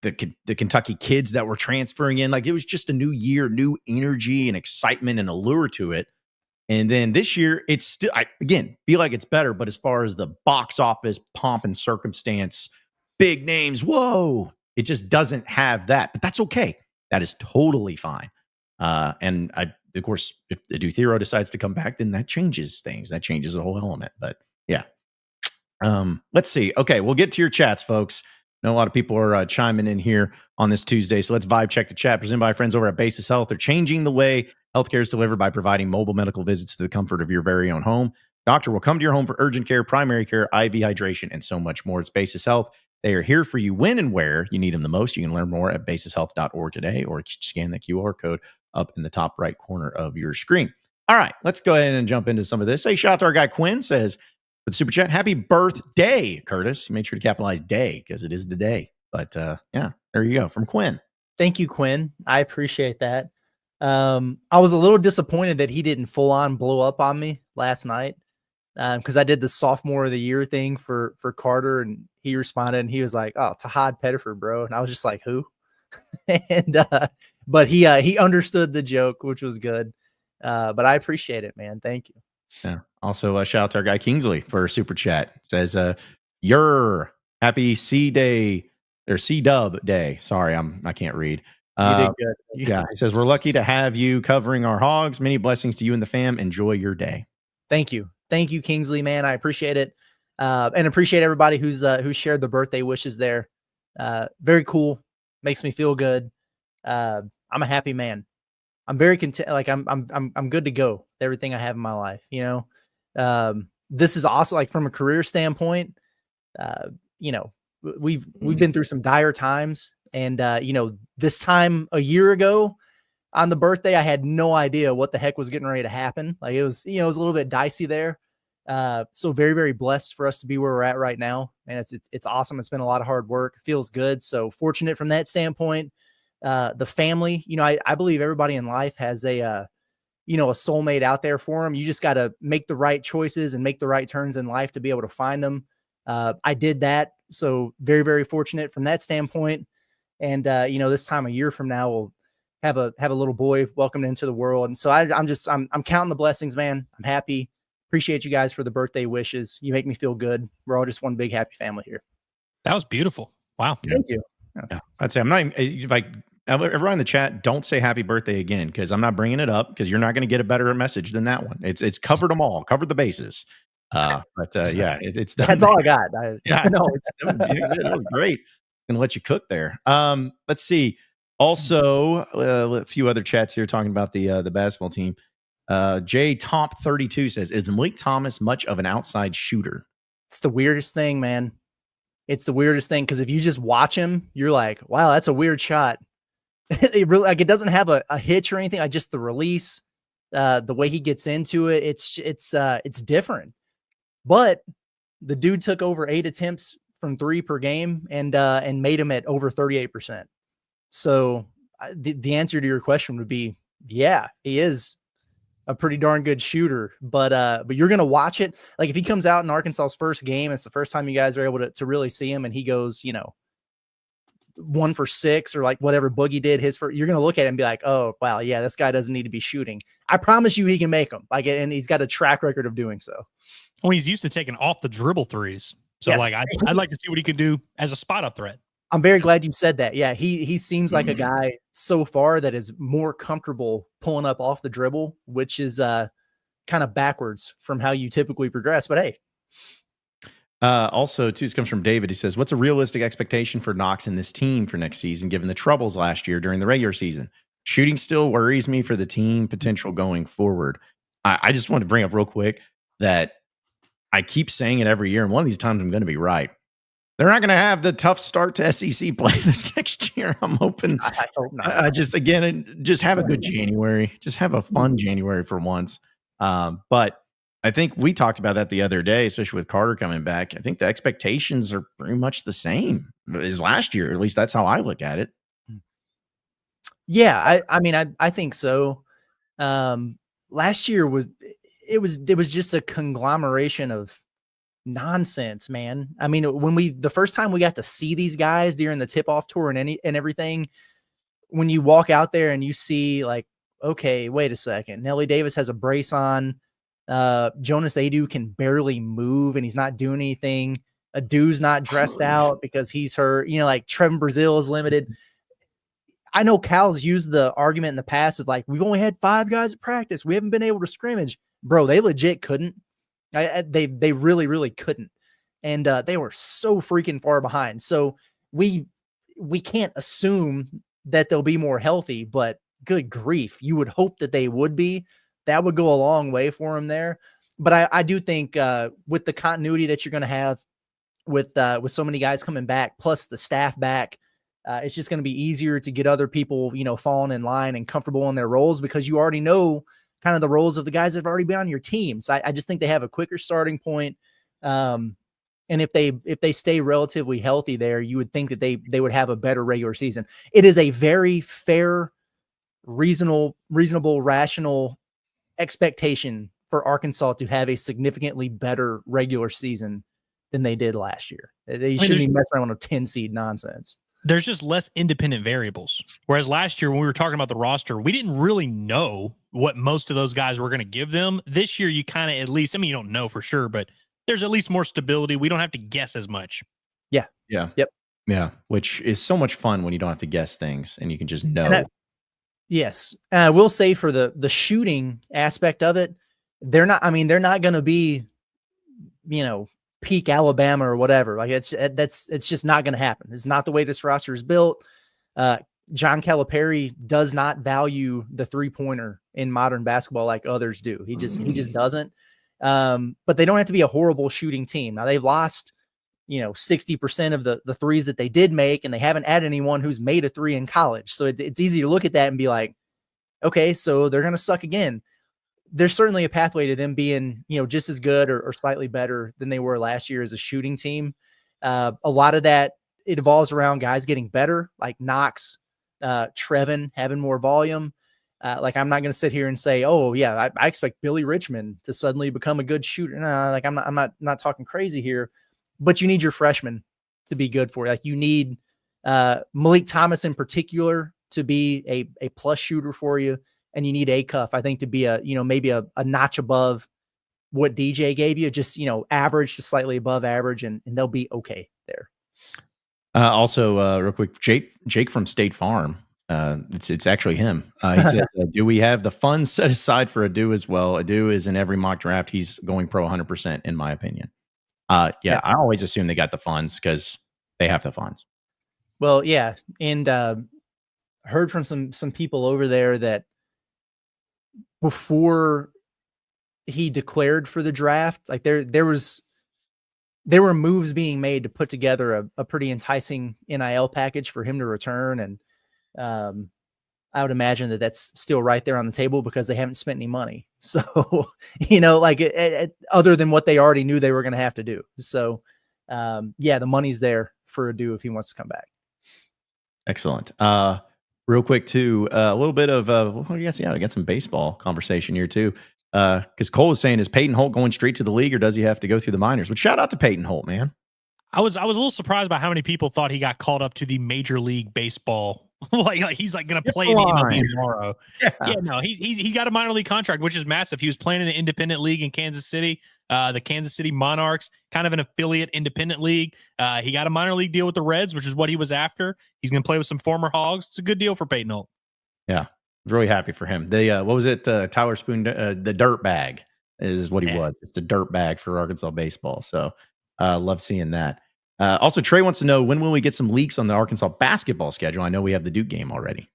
Kentucky kids that were transferring in. Like, it was just a new year, new energy and excitement and allure to it. And then this year, it's still, feel like it's better. But as far as the box office pomp and circumstance, big names. Whoa. It just doesn't have that, but that's okay. That is totally fine. And of course, if Adou Thiero decides to come back, then that changes things. That changes the whole element. But yeah. Let's see. Okay, we'll get to your chats, folks. I know a lot of people are chiming in here on this Tuesday. So let's vibe check the chat presented by our friends over at Basis Health. They're changing the way healthcare is delivered by providing mobile medical visits to the comfort of your very own home. Doctor will come to your home for urgent care, primary care, IV hydration, and so much more. It's Basis Health. They are here for you when and where you need them the most. You can learn more at basishealth.org today, or scan the QR code up in the top right corner of your screen. All right, let's go ahead and jump into some of this. Hey, shout out to our guy Quinn, says with super chat, happy birthday, Curtis. Make sure to capitalize day because it is the day. But yeah, there you go from Quinn. Thank you, Quinn. I appreciate that. I was a little disappointed that he didn't full on blow up on me last night because I did the sophomore of the year thing for Carter, and he responded and he was like, "Oh, Tahad Pettiford, bro," and I was just like, "Who?" And but he understood the joke, which was good. But I appreciate it, man. Thank you. Yeah. Also, shout out to our guy Kingsley for a super chat. It says, "Your happy C Day or C Dub Day." Sorry, I can't read. You did good. Yeah, it says we're lucky to have you covering our Hogs. Many blessings to you and the fam. Enjoy your day. Thank you, Kingsley, man. I appreciate it, and appreciate everybody who's shared the birthday wishes there. Very cool. Makes me feel good. I'm a happy man. I'm very content. Like I'm good to go with everything I have in my life. You know, this is also like from a career standpoint. You know, we've been through some dire times, and you know, this time a year ago on the birthday, I had no idea what the heck was getting ready to happen. Like it was a little bit dicey there. So very, very blessed for us to be where we're at right now, and it's awesome. It's been a lot of hard work. It feels good. So fortunate from that standpoint. The family, you know, I believe everybody in life has a soulmate out there for them. You just got to make the right choices and make the right turns in life to be able to find them. I did that. So very, very fortunate from that standpoint. And, this time a year from now, we'll have a little boy welcomed into the world. And so I'm counting the blessings, man. I'm happy. Appreciate you guys for the birthday wishes. You make me feel good. We're all just one big happy family here. That was beautiful. Wow. Thank you. Yeah. I'd say I'm not even, like everyone in the chat, don't say happy birthday again because I'm not bringing it up because you're not going to get a better message than that one. It's covered them all, covered the bases. Yeah, it's that's all I got. Yeah, no, that was great. Gonna let you cook there. Let's see. Also, a few other chats here talking about the basketball team. Jay Top 32 says, "Is Malik Thomas much of an outside shooter?" It's the weirdest thing, man. It's the weirdest thing because if you just watch him, you're like, wow, that's a weird shot. It really it doesn't have a hitch or anything. Just the release, the way he gets into it, it's different. But the dude took over 8 attempts from 3 per game and made him at over 38%. So the answer to your question would be, yeah, he is a pretty darn good shooter, but you're going to watch it. Like if he comes out in Arkansas's first game, it's the first time you guys are able to really see him and he goes, 1 for 6 or like whatever Boogie did you're going to look at him and be like, oh, wow. Yeah, this guy doesn't need to be shooting. I promise you he can make them and he's got a track record of doing so. Well, he's used to taking off the dribble threes. So yes. I'd like to see what he can do as a spot up threat. I'm very glad you said that. Yeah, he seems like a guy so far that is more comfortable pulling up off the dribble, which is kind of backwards from how you typically progress. But hey. Also, too, this comes from David. He says, "What's a realistic expectation for Knox and this team for next season, given the troubles last year during the regular season? Shooting still worries me for the team potential going forward." I just want to bring up real quick that I keep saying it every year, and one of these times I'm going to be right. They're not going to have the tough start to SEC play this next year. I'm hoping. I hope not. Just have a good January. Just have a fun January for once. But I think we talked about that the other day, especially with Carter coming back. I think the expectations are pretty much the same as last year. At least that's how I look at it. Yeah, I think so. Last year was just a conglomeration of nonsense, man. I mean, the first time we got to see these guys during the tip-off tour and everything, when you walk out there and you see like, okay, wait a second, Nelly Davis has a brace on, Jonas Adou can barely move and he's not doing anything. Adou's not dressed out because he's hurt. Like Trevin Brazil is limited. I know Cal's used the argument in the past of like, we've only had 5 guys at practice. We haven't been able to scrimmage. Bro, they legit couldn't. They really, really couldn't. And they were so freaking far behind. So we can't assume that they'll be more healthy, but good grief, you would hope that they would be. That would go a long way for them there. But I do think with the continuity that you're going to have with so many guys coming back, plus the staff back, it's just going to be easier to get other people, falling in line and comfortable in their roles because you already know kind of the roles of the guys that have already been on your team. So I just think they have a quicker starting point. And if they stay relatively healthy there, you would think that they would have a better regular season. It is a very fair, reasonable, rational expectation for Arkansas to have a significantly better regular season than they did last year. They shouldn't be messing around with 10 seed nonsense. There's just less independent variables. Whereas last year when we were talking about the roster, we didn't really know what most of those guys were going to give them. This year, you kind of at least, you don't know for sure, but there's at least more stability. We don't have to guess as much. Yeah. Yep. Yeah. Which is so much fun when you don't have to guess things and you can just know. Yes. I will say for the shooting aspect of it, they're not going to be, peak Alabama or whatever. Like it's just not going to happen. It's not the way this roster is built. John Calipari does not value the 3-pointer in modern basketball like others do. He just doesn't. But they don't have to be a horrible shooting team. Now they've lost, 60% of the threes that they did make, and they haven't added anyone who's made a 3 in college. So it's easy to look at that and be like, okay, so they're going to suck again. There's certainly a pathway to them being, just as good or slightly better than they were last year as a shooting team. A lot of that, it evolves around guys getting better, like Knox, Trevin having more volume. Like I'm not going to sit here and say, oh yeah, I expect Billy Richmond to suddenly become a good shooter. No, like I'm not talking crazy here, but you need your freshmen to be good for you. Like you need Malik Thomas in particular to be a plus shooter for you. And you need Acuff, I think, to be maybe a notch above what DJ gave you, just, average to slightly above average, and they'll be okay there. Also, real quick, Jake from State Farm. It's actually him. He said, do we have the funds set aside for Adou as well? Adou is in every mock draft. He's going pro 100%, in my opinion. I always assume they got the funds because they have the funds. Well, yeah. And heard from some people over there that before he declared for the draft, like there were moves being made to put together a pretty enticing NIL package for him to return. And I would imagine that that's still right there on the table because they haven't spent any money. So, other than what they already knew they were going to have to do. So, the money's there for Adou if he wants to come back. Excellent. Real quick, too, a little bit of, I got some baseball conversation here, too. Because Cole was saying, is Peyton Holt going straight to the league or does he have to go through the minors? But shout out to Peyton Holt, man. I was a little surprised by how many people thought he got called up to the Major League Baseball. like he's like going to play in the MLB tomorrow. No, he got a minor league contract, which is massive. He was playing in an independent league in Kansas City, the Kansas City Monarchs, kind of an affiliate independent league. He got a minor league deal with the Reds, which is what he was after. He's going to play with some former Hogs. It's a good deal for Peyton Holt. Yeah, really happy for him. What was it? Tyler Spoon, the dirt bag is what he was. It's a dirt bag for Arkansas baseball. So love seeing that. Also, Trey wants to know, when will we get some leaks on the Arkansas basketball schedule? I know we have the Duke game already.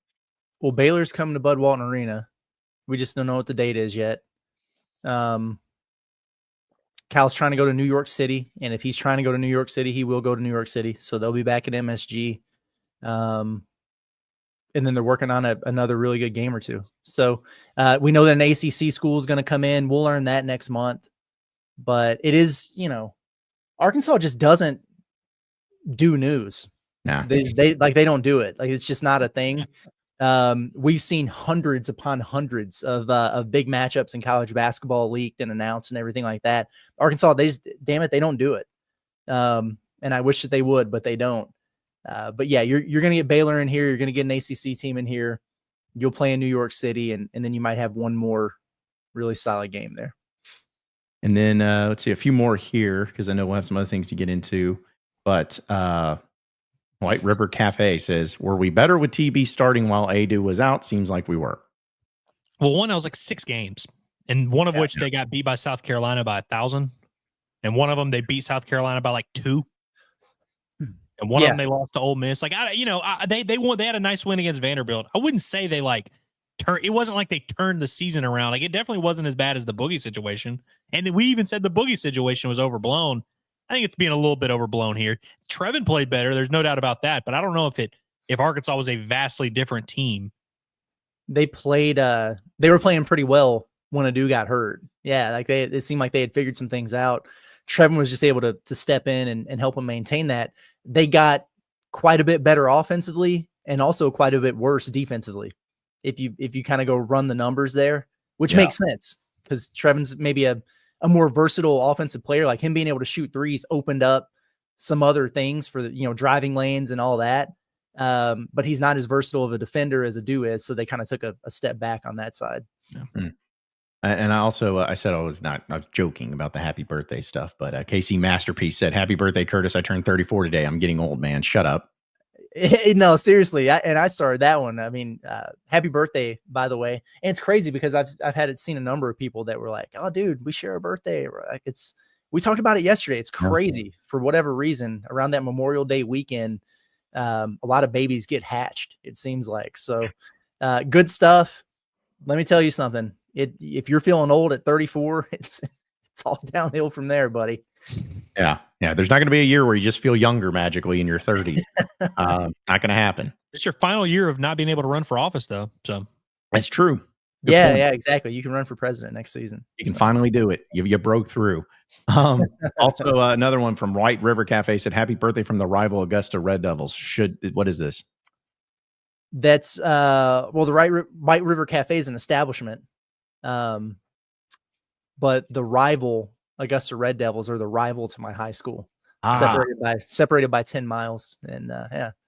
Well, Baylor's coming to Bud Walton Arena. We just don't know what the date is yet. Cal's trying to go to New York City, and if he's trying to go to New York City, he will go to New York City. So they'll be back at MSG. And then they're working on another really good game or two. So we know that an ACC school is going to come in. We'll learn that next month. But it is, Arkansas just doesn't do news. Nah. They don't do it. Like, it's just not a thing. We've seen hundreds upon hundreds of big matchups in college basketball leaked and announced and everything like that. Arkansas, they don't do it. And I wish that they would, but they don't. But yeah, you're going to get Baylor in here. You're going to get an ACC team in here. You'll play in New York City, and then you might have one more really solid game there. And then let's see a few more here because I know we'll have some other things to get into. But White River Cafe says, were we better with TB starting while Adou was out? Seems like we were. Well, one, I was like 6 games, and one of which they got beat by South Carolina by 1,000. And one of them, they beat South Carolina by like 2. And one of them, they lost to Ole Miss. Like, they won. They had a nice win against Vanderbilt. I wouldn't say they it wasn't like they turned the season around. Like, it definitely wasn't as bad as the Boogie situation. And we even said the Boogie situation was overblown. I think it's being a little bit overblown here. Trevin played better. There's no doubt about that. But I don't know if Arkansas was a vastly different team. They played. They were playing pretty well when Adou got hurt. Yeah, like it seemed like they had figured some things out. Trevin was just able to step in and help them maintain that. They got quite a bit better offensively and also quite a bit worse defensively. If you kind of go run the numbers there, which makes sense because Trevin's maybe a more versatile offensive player. Like him being able to shoot threes opened up some other things for driving lanes and all that. But he's not as versatile of a defender as Adou is. So they kind of took a step back on that side. Yeah. And I also, I said I was joking about the happy birthday stuff, but KC Masterpiece said, happy birthday, Curtis. I turned 34 today. I'm getting old, man. Shut up. No, seriously. I started that one. I mean, happy birthday, by the way. And it's crazy because I've seen a number of people that were like, oh dude, we share a birthday. Like we talked about it yesterday. It's crazy for whatever reason around that Memorial Day weekend. A lot of babies get hatched, it seems like. So good stuff. Let me tell you something. If you're feeling old at 34, it's all downhill from there, buddy. Yeah. There's not going to be a year where you just feel younger magically in your 30s. Not going to happen. It's your final year of not being able to run for office, though. So that's true. Good point. Exactly. You can run for president next season. You can finally do it. You broke through. Also, another one from White River Cafe said, happy birthday from the rival Augusta Red Devils. What is this? That's the White River Cafe is an establishment. But the rival Augusta Red Devils are the rival to my high school, separated by 10 miles. And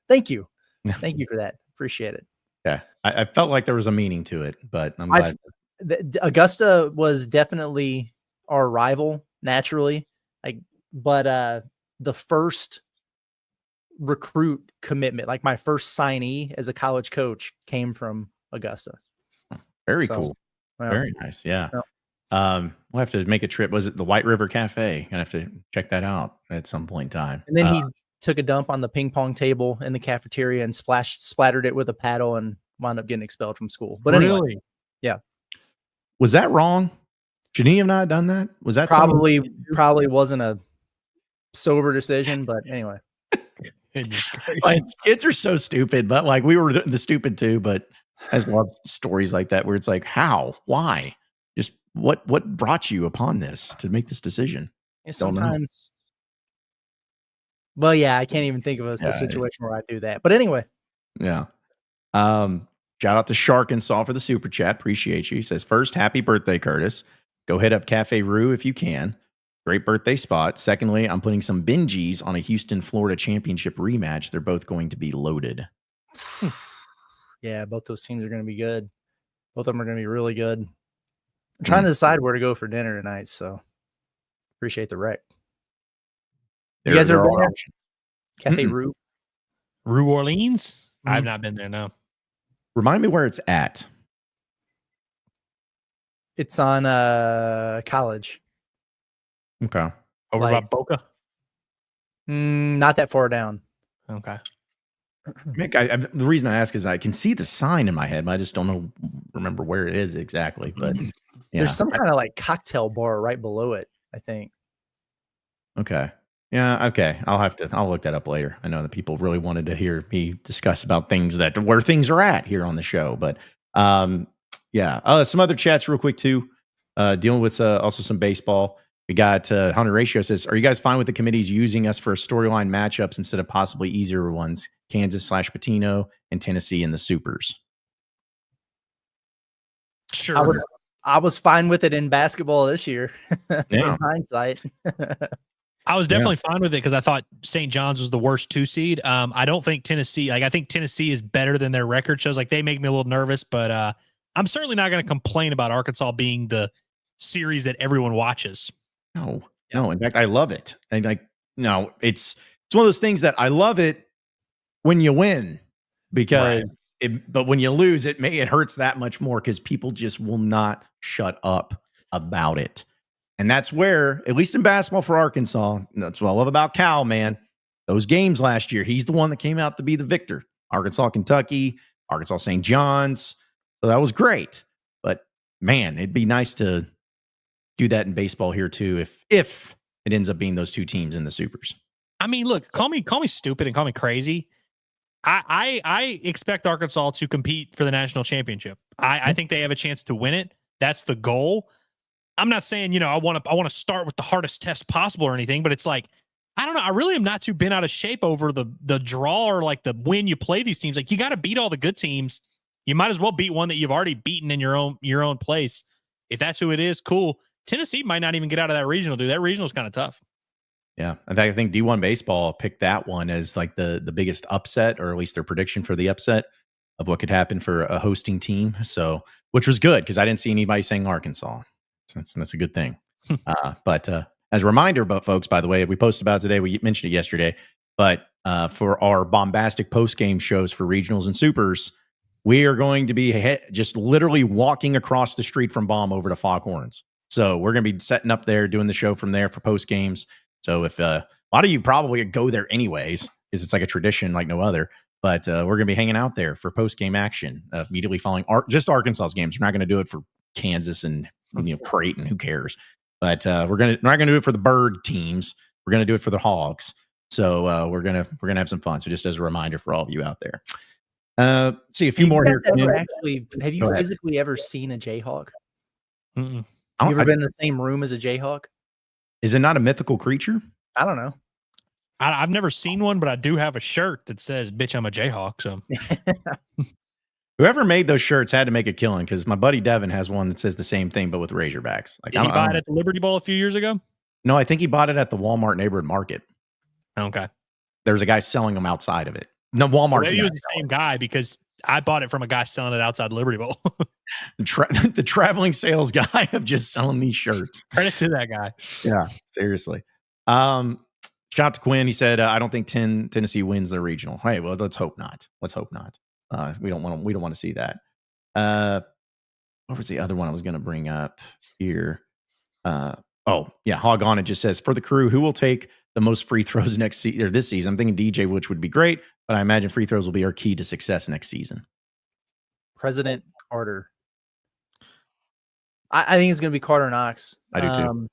thank you for that. Appreciate it. Yeah, I felt like there was a meaning to it, but I'm glad. Augusta was definitely our rival naturally, but the first recruit commitment, like my first signee as a college coach, came from Augusta. Very cool. Very nice. Yeah. We'll have to make a trip. Was it the White River Cafe? Gonna have to check that out at some point in time. And then he took a dump on the ping pong table in the cafeteria and splattered it with a paddle and wound up getting expelled from school. But anyway, yeah. Was that wrong? Should he have not done that? Was that probably wasn't a sober decision, but anyway. Like, kids are so stupid, but like we were the stupid too, but I just love stories like that where it's like, how, why, just what brought you upon this to make this decision? Sometimes. Well, yeah, I can't even think of a situation where I do that, but anyway. Yeah. Shout out to Shark and Saw for the super chat. Appreciate you. He says, first, happy birthday, Curtis. Go hit up Cafe Rue if you can. Great birthday spot. Secondly, I'm putting some bingies on a Houston, Florida championship rematch. They're both going to be loaded. Yeah, both those teams are going to be good. Both of them are going to be really good. I'm trying to decide where to go for dinner tonight, so appreciate the rec. You guys ever been there? Cafe Rue? Rue Orleans? I've not been there, no. Remind me where it's at. It's on College. Okay. Over by Boca? Not that far down. Okay. Mick, the reason I ask is I can see the sign in my head, but I just don't remember where it is exactly. But there's some kind of like cocktail bar right below it, I think. Okay. Yeah. Okay. I'll look that up later. I know that people really wanted to hear me discuss about where things are at here on the show, but some other chats real quick too. Dealing with also some baseball. We got Hunter Ratio says, are you guys fine with the committees using us for storyline matchups instead of possibly easier ones? Kansas/Patino and Tennessee in the supers. Sure. I was fine with it in basketball this year. In hindsight. I was definitely fine with it because I thought St. John's was the worst 2 seed. I don't think Tennessee, I think Tennessee is better than their record shows. Like, they make me a little nervous, but I'm certainly not going to complain about Arkansas being the series that everyone watches. No, no. In fact, I love it. And no, it's one of those things that I love it when you win because but when you lose, it hurts that much more because people just will not shut up about it. And that's where, at least in basketball for Arkansas, that's what I love about Cal, man. Those games last year, he's the one that came out to be the victor. Arkansas, Kentucky, Arkansas, St. John's. So that was great. But man, it'd be nice to do that in baseball here too, if it ends up being those two teams in the supers. I mean, look, call me stupid and call me crazy. I expect Arkansas to compete for the national championship. I think they have a chance to win it. That's the goal. I'm not saying, I want to start with the hardest test possible or anything, but it's like, I don't know. I really am not too bent out of shape over the draw or like the when you play these teams. Like you got to beat all the good teams. You might as well beat one that you've already beaten in your own place. If that's who it is, cool. Tennessee might not even get out of that regional, dude. That regional is kind of tough. Yeah. In fact, I think D1 Baseball picked that one as like the biggest upset, or at least their prediction for the upset of what could happen for a hosting team. So, which was good because I didn't see anybody saying Arkansas. That's a good thing. But as a reminder, folks, by the way, we posted about it today. We mentioned it yesterday. But for our bombastic post-game shows for regionals and supers, we are going to be just literally walking across the street from Bomb over to Foghorns. So we're going to be setting up there, doing the show from there for post games. So if a lot of you probably go there anyways, because it's like a tradition like no other. But we're going to be hanging out there for post game action immediately following just Arkansas's games. We're not going to do it for Kansas and Creighton. Who cares? But we're not going to do it for the Bird teams. We're going to do it for the Hogs. So we're gonna have some fun. So just as a reminder for all of you out there. See a few more here. Have you physically ever seen a Jayhawk? Mm-mm. You ever been in the same room as a Jayhawk? Is it not a mythical creature? I don't know. I've never seen one, but I do have a shirt that says "Bitch, I'm a Jayhawk." So whoever made those shirts had to make a killing because my buddy Devin has one that says the same thing, but with Razorbacks. Did he buy it at the Liberty Bowl a few years ago? No, I think he bought it at the Walmart neighborhood market. Okay. There's a guy selling them outside of it. No, Walmart. Well, maybe it was the same guy because I bought it from a guy selling it outside Liberty Bowl. The traveling sales guy of just selling these shirts. Credit to that guy. Yeah, seriously. Shout out to Quinn. He said, "I don't think Tennessee wins the regional." Hey, well, let's hope not. We don't want to see that. What was the other one I was going to bring up here? Hog on it just says for the crew, who will take the most free throws next season or this season? I'm thinking DJ, which would be great, but I imagine free throws will be our key to success next season. President Karter. I think it's going to be Karter Knox. I do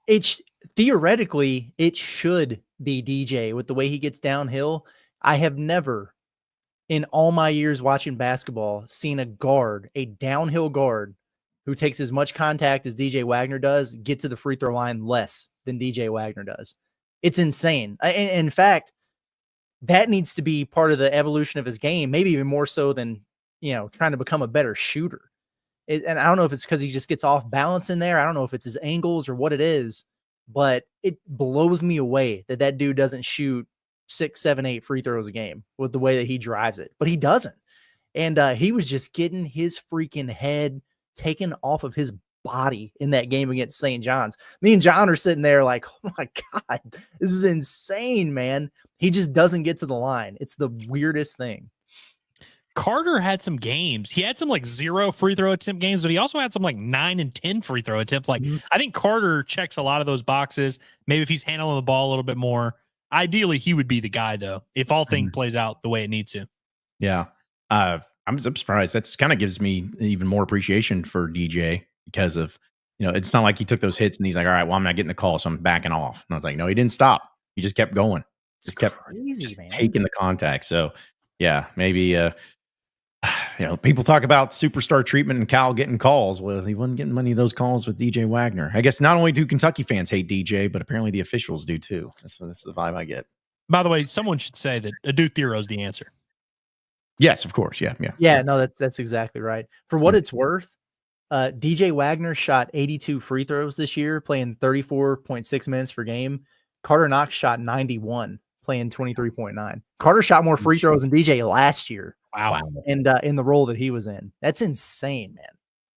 too. Theoretically, it should be DJ with the way he gets downhill. I have never, in all my years watching basketball, seen a downhill guard who takes as much contact as DJ Wagner does, get to the free throw line less than DJ Wagner does. It's insane. In fact, that needs to be part of the evolution of his game, maybe even more so than, trying to become a better shooter. And I don't know if it's because he just gets off balance in there. I don't know if it's his angles or what it is, but it blows me away that dude doesn't shoot 6, 7, 8 free throws a game with the way that he drives it, but he doesn't. And he was just getting his freaking head taken off of his body in that game against St. John's. Me and John are sitting there like, oh my God, this is insane, man. He just doesn't get to the line. It's the weirdest thing. Karter had some games. He had some like 0 free throw attempt games, but he also had some like 9 and 10 free throw attempts. Like I think Karter checks a lot of those boxes. Maybe if he's handling the ball a little bit more. Ideally, he would be the guy though, if all things plays out the way it needs to. Yeah. I'm surprised. That's kind of gives me even more appreciation for DJ because of, it's not like he took those hits and he's like, all right, well, I'm not getting the call, so I'm backing off. And I was like, no, he didn't stop. He just kept going. Just kept taking the contact. So yeah, maybe, people talk about superstar treatment and Cal getting calls. Well, he wasn't getting many of those calls with DJ Wagner. I guess not only do Kentucky fans hate DJ, but apparently the officials do too. That's the vibe I get. By the way, someone should say that Adou Thiero is the answer. Yes, of course. Yeah. Yeah, no, that's exactly right. For what it's worth, DJ Wagner shot 82 free throws this year, playing 34.6 minutes per game. Karter Knox shot 91, playing 23.9. Karter shot more free throws than DJ last year. Wow. And in the role that he was in. That's insane, man.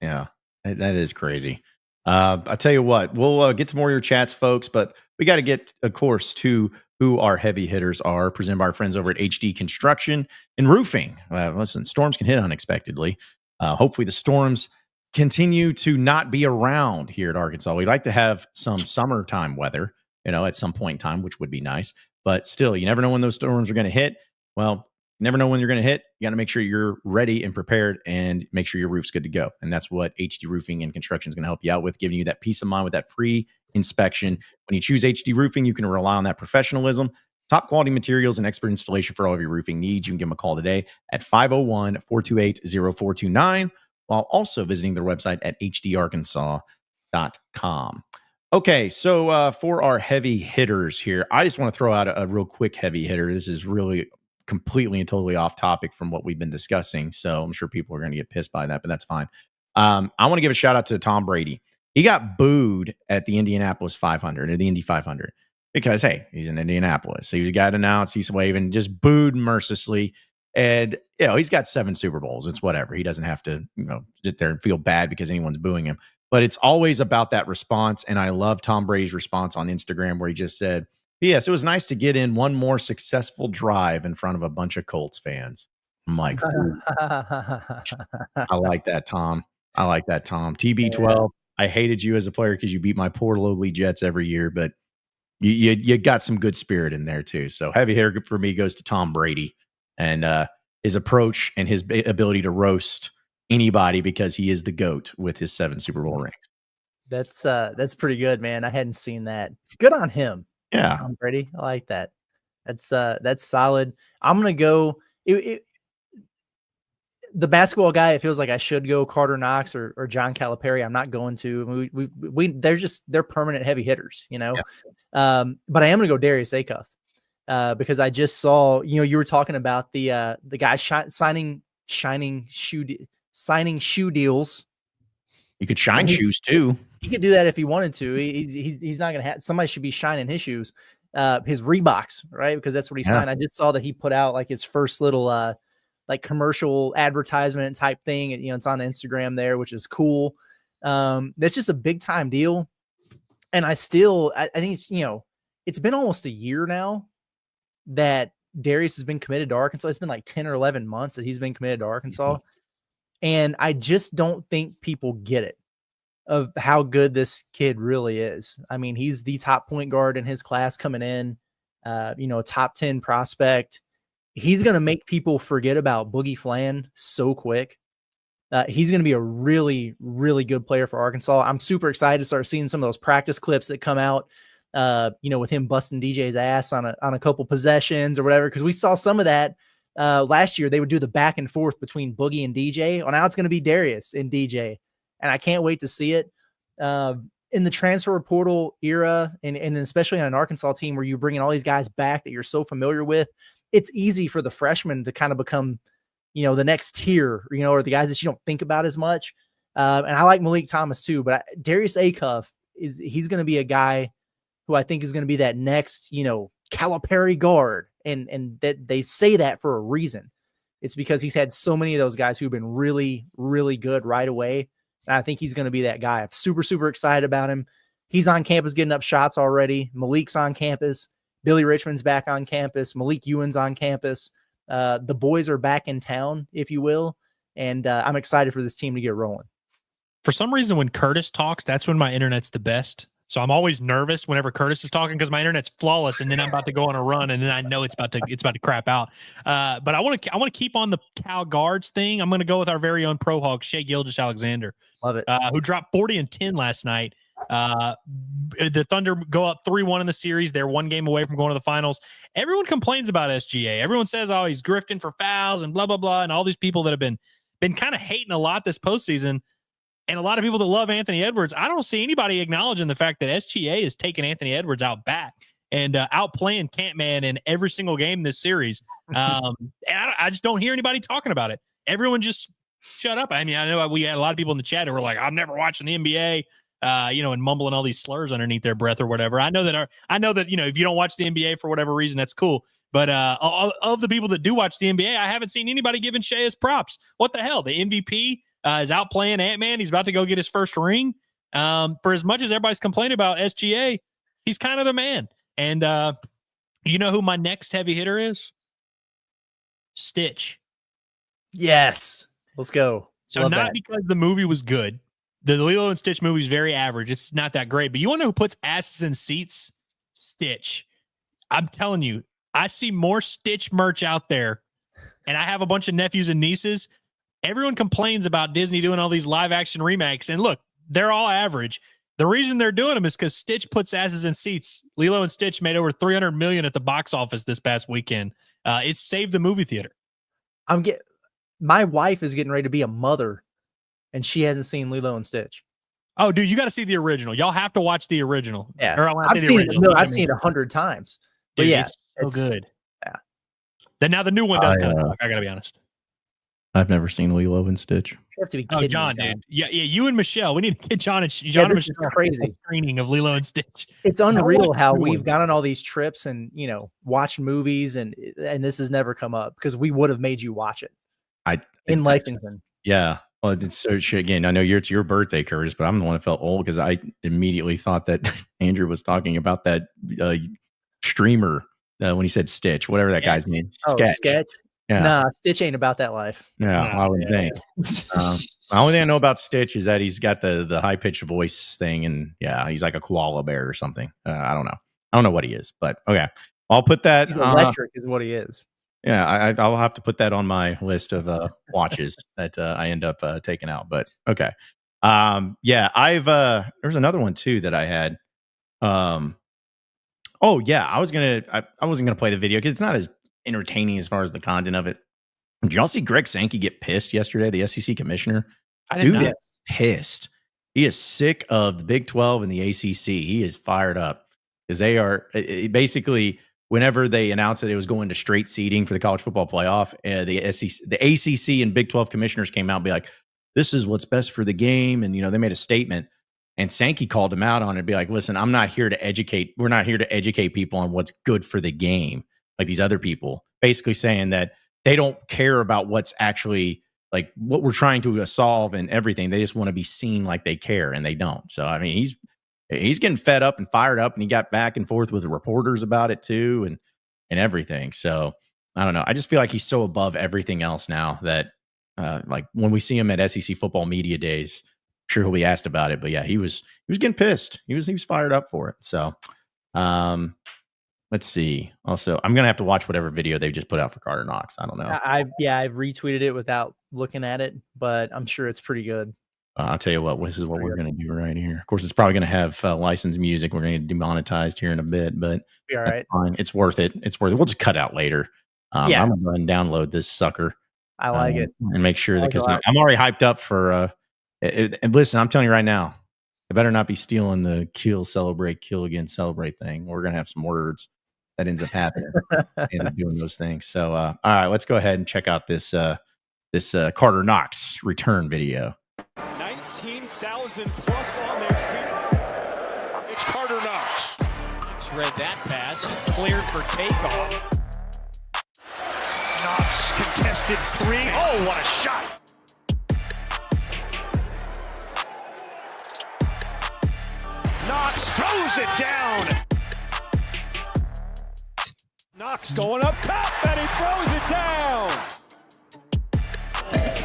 Yeah, that is crazy. I tell you what, we'll get to more of your chats, folks, but we got to get, of course, to who our heavy hitters are, presented by our friends over at HD Construction and Roofing. Listen, storms can hit unexpectedly. Hopefully the storms continue to not be around here at Arkansas. We'd like to have some summertime weather, at some point in time, which would be nice. But still, you never know when those storms are going to hit. Well, you never know when you're going to hit. You got to make sure you're ready and prepared and make sure your roof's good to go. And that's what HD Roofing and Construction is going to help you out with, giving you that peace of mind with that free inspection. When you choose HD Roofing, you can rely on that professionalism, top quality materials, and expert installation for all of your roofing needs. You can give them a call today at 501-428-0429, while also visiting their website at hdarkansas.com. Okay, so for our heavy hitters here, I just want to throw out a real quick heavy hitter. This is really completely and totally off topic from what we've been discussing, so I'm sure people are going to get pissed by that, but that's fine. I want to give a shout out to Tom Brady. He got booed at the Indianapolis 500 or the Indy 500 because, hey, he's in Indianapolis. So he got announced, he's waving, just booed mercilessly. And, he's got 7 Super Bowls. It's whatever. He doesn't have to, sit there and feel bad because anyone's booing him. But it's always about that response. And I love Tom Brady's response on Instagram where he just said, yes, it was nice to get in one more successful drive in front of a bunch of Colts fans. I'm like, I like that, Tom. I like that, Tom. TB12. I hated you as a player because you beat my poor lowly Jets every year, but you got some good spirit in there too. So heavy hitter for me goes to Tom Brady and his approach and his ability to roast anybody because he is the GOAT with his 7 Super Bowl rings. That's pretty good, man. I hadn't seen that. Good on him. Yeah, Tom Brady. I like that. That's solid. I'm gonna go. The basketball guy, it feels like I should go Karter Knox or John Calipari. I'm not going to. They're permanent heavy hitters, Yeah. But I am gonna go Darius Acuff because I just saw, you were talking about the guy signing shoe deals. You could shine shoes too. He could do that if he wanted to. He's not gonna have. Somebody should be shining his shoes, his Reeboks, right? Because that's what he signed. I just saw that he put out like his first little like commercial advertisement type thing. It's on Instagram there, which is cool. That's just a big time deal. And I think it's, it's been almost a year now that Darius has been committed to Arkansas. It's been like 10 or 11 months that he's been committed to Arkansas. And I just don't think people get it of how good this kid really is. I mean, he's the top point guard in his class coming in, a top 10 prospect. He's going to make people forget about Boogie Flan so quick. He's going to be a really, really good player for Arkansas. I'm super excited to start seeing some of those practice clips that come out, with him busting DJ's ass on a couple possessions or whatever. Because we saw some of that last year. They would do the back and forth between Boogie and DJ. Well, now it's going to be Darius and DJ, and I can't wait to see it. In the transfer portal era, and especially on an Arkansas team where you're bringing all these guys back that you're so familiar with, it's easy for the freshmen to kind of become, the next tier, or the guys that you don't think about as much. And I like Malik Thomas too, but Darius Acuff he's going to be a guy who I think is going to be that next, Calipari guard. And that they say that for a reason. It's because he's had so many of those guys who've been really, really good right away. And I think he's going to be that guy. I'm super, super excited about him. He's on campus getting up shots already. Malik's on campus. Billy Richmond's back on campus. Malik Ewan's on campus. The boys are back in town, if you will. And I'm excited for this team to get rolling. For some reason, when Curtis talks, that's when my internet's the best. So I'm always nervous whenever Curtis is talking because my internet's flawless, and then I'm about to go on a run, and then I know it's about to crap out. But I want to keep on the Cal guards thing. I'm going to go with our very own pro hog, Shai Gilgeous-Alexander. Love it. Who dropped 40 and 10 last night. The Thunder go up 3-1 in the series. They're one game away from going to the finals. Everyone complains about SGA. Everyone says, oh, he's grifting for fouls and blah, blah, blah. And all these people that have been kind of hating a lot this postseason. And a lot of people that love Anthony Edwards, I don't see anybody acknowledging the fact that SGA is taking Anthony Edwards out back and outplaying Campman in every single game this series. And I just don't hear anybody talking about it. Everyone just shut up. I mean, I know we had a lot of people in the chat who were like, I'm never watching the NBA, and mumbling all these slurs underneath their breath or whatever. I know that, if you don't watch the NBA for whatever reason, that's cool. But of the people that do watch the NBA, I haven't seen anybody giving Shai his props. What the hell? The MVP is out playing Ant-Man. He's about to go get his first ring. For as much as everybody's complaining about SGA, he's kind of the man. And you know who my next heavy hitter is? Stitch. Yes. Let's go. So Love not that. because the movie was good. The Lilo and Stitch movie is very average. It's not that great. But you want to know who puts asses in seats? Stitch. I'm telling you, I see more Stitch merch out there. And I have a bunch of nephews and nieces. Everyone complains about Disney doing all these live action remakes. And look, they're all average. The reason they're doing them is because Stitch puts asses in seats. Lilo and Stitch made over $300 million at the box office this past weekend. It saved the movie theater. My wife is getting ready to be a mother, and she hasn't seen Lilo and Stitch. Oh, dude, you got to see the original. Y'all have to watch the original. Yeah, or I've seen it. No, I've seen it 100 times. But dude, yeah, it's so good. Yeah. Then now the new one does kind of suck. I got to be honest. I've never seen Lilo and Stitch. You have to be kidding John, me, dude. Yeah, you and Michelle. We need to get John and This Michelle is crazy. screening of Lilo and Stitch. It's unreal how new we've one. gone on all these trips and watched movies and this has never come up because we would have made you watch it in Lexington. Yeah. Well, it's so shit again. I know it's your birthday, Curtis, but I'm the one that felt old because I immediately thought that Andrew was talking about that streamer when he said Stitch, whatever that guy's name. Oh, Sketch. Yeah. Nah, Stitch ain't about that life. Yeah, I would think. The only thing I know about Stitch is that he's got the high pitched voice thing, and yeah, he's like a koala bear or something. I don't know. I don't know what he is, but okay. I'll put that. He's electric, is what he is. Yeah, I'll have to put that on my list of watches that I end up taking out. But okay, yeah, there's another one too that I had. Oh yeah, I wasn't gonna play the video because it's not as entertaining as far as the content of it. Did y'all see Greg Sankey get pissed yesterday? The SEC commissioner, dude, is pissed. He is sick of the Big 12 and the ACC. He is fired up because they are basically. Whenever they announced that it was going to straight seeding for the college football playoff, the SEC, the ACC and Big 12 commissioners came out and be like, this is what's best for the game. And, they made a statement and Sankey called him out on it and be like, listen, I'm not here to educate. We're not here to educate people on what's good for the game. Like these other people basically saying that they don't care about what's actually like what we're trying to solve and everything. They just want to be seen like they care and they don't. So, I mean, he's getting fed up and fired up and he got back and forth with the reporters about it too and everything. So I don't know. I just feel like he's so above everything else now that like when we see him at SEC football media days, I'm sure he'll be asked about it. But yeah, he was getting pissed. He was fired up for it. So let's see. Also, I'm gonna have to watch whatever video they just put out for Karter Knox. I don't know. I've retweeted it without looking at it, but I'm sure it's pretty good. I'll tell you what, this is what we're going to do right here. Of course, it's probably going to have licensed music. We're going to get demonetized here in a bit, but be all right. Fine. It's worth it. We'll just cut out later. I'm going to go ahead and download this sucker. I like it. And make sure that, because I'm already hyped up for, and listen, I'm telling you right now, I better not be stealing the kill, celebrate, kill again, celebrate thing. We're going to have some words that ends up happening and doing those things. So, all right, let's go ahead and check out this Karter Knox return video. 19,000 plus on their feet. It's Karter Knox. Knox read that pass, cleared for takeoff. Knox contested three. Oh, what a shot! Knox throws it down. Knox going up top, and he throws it down.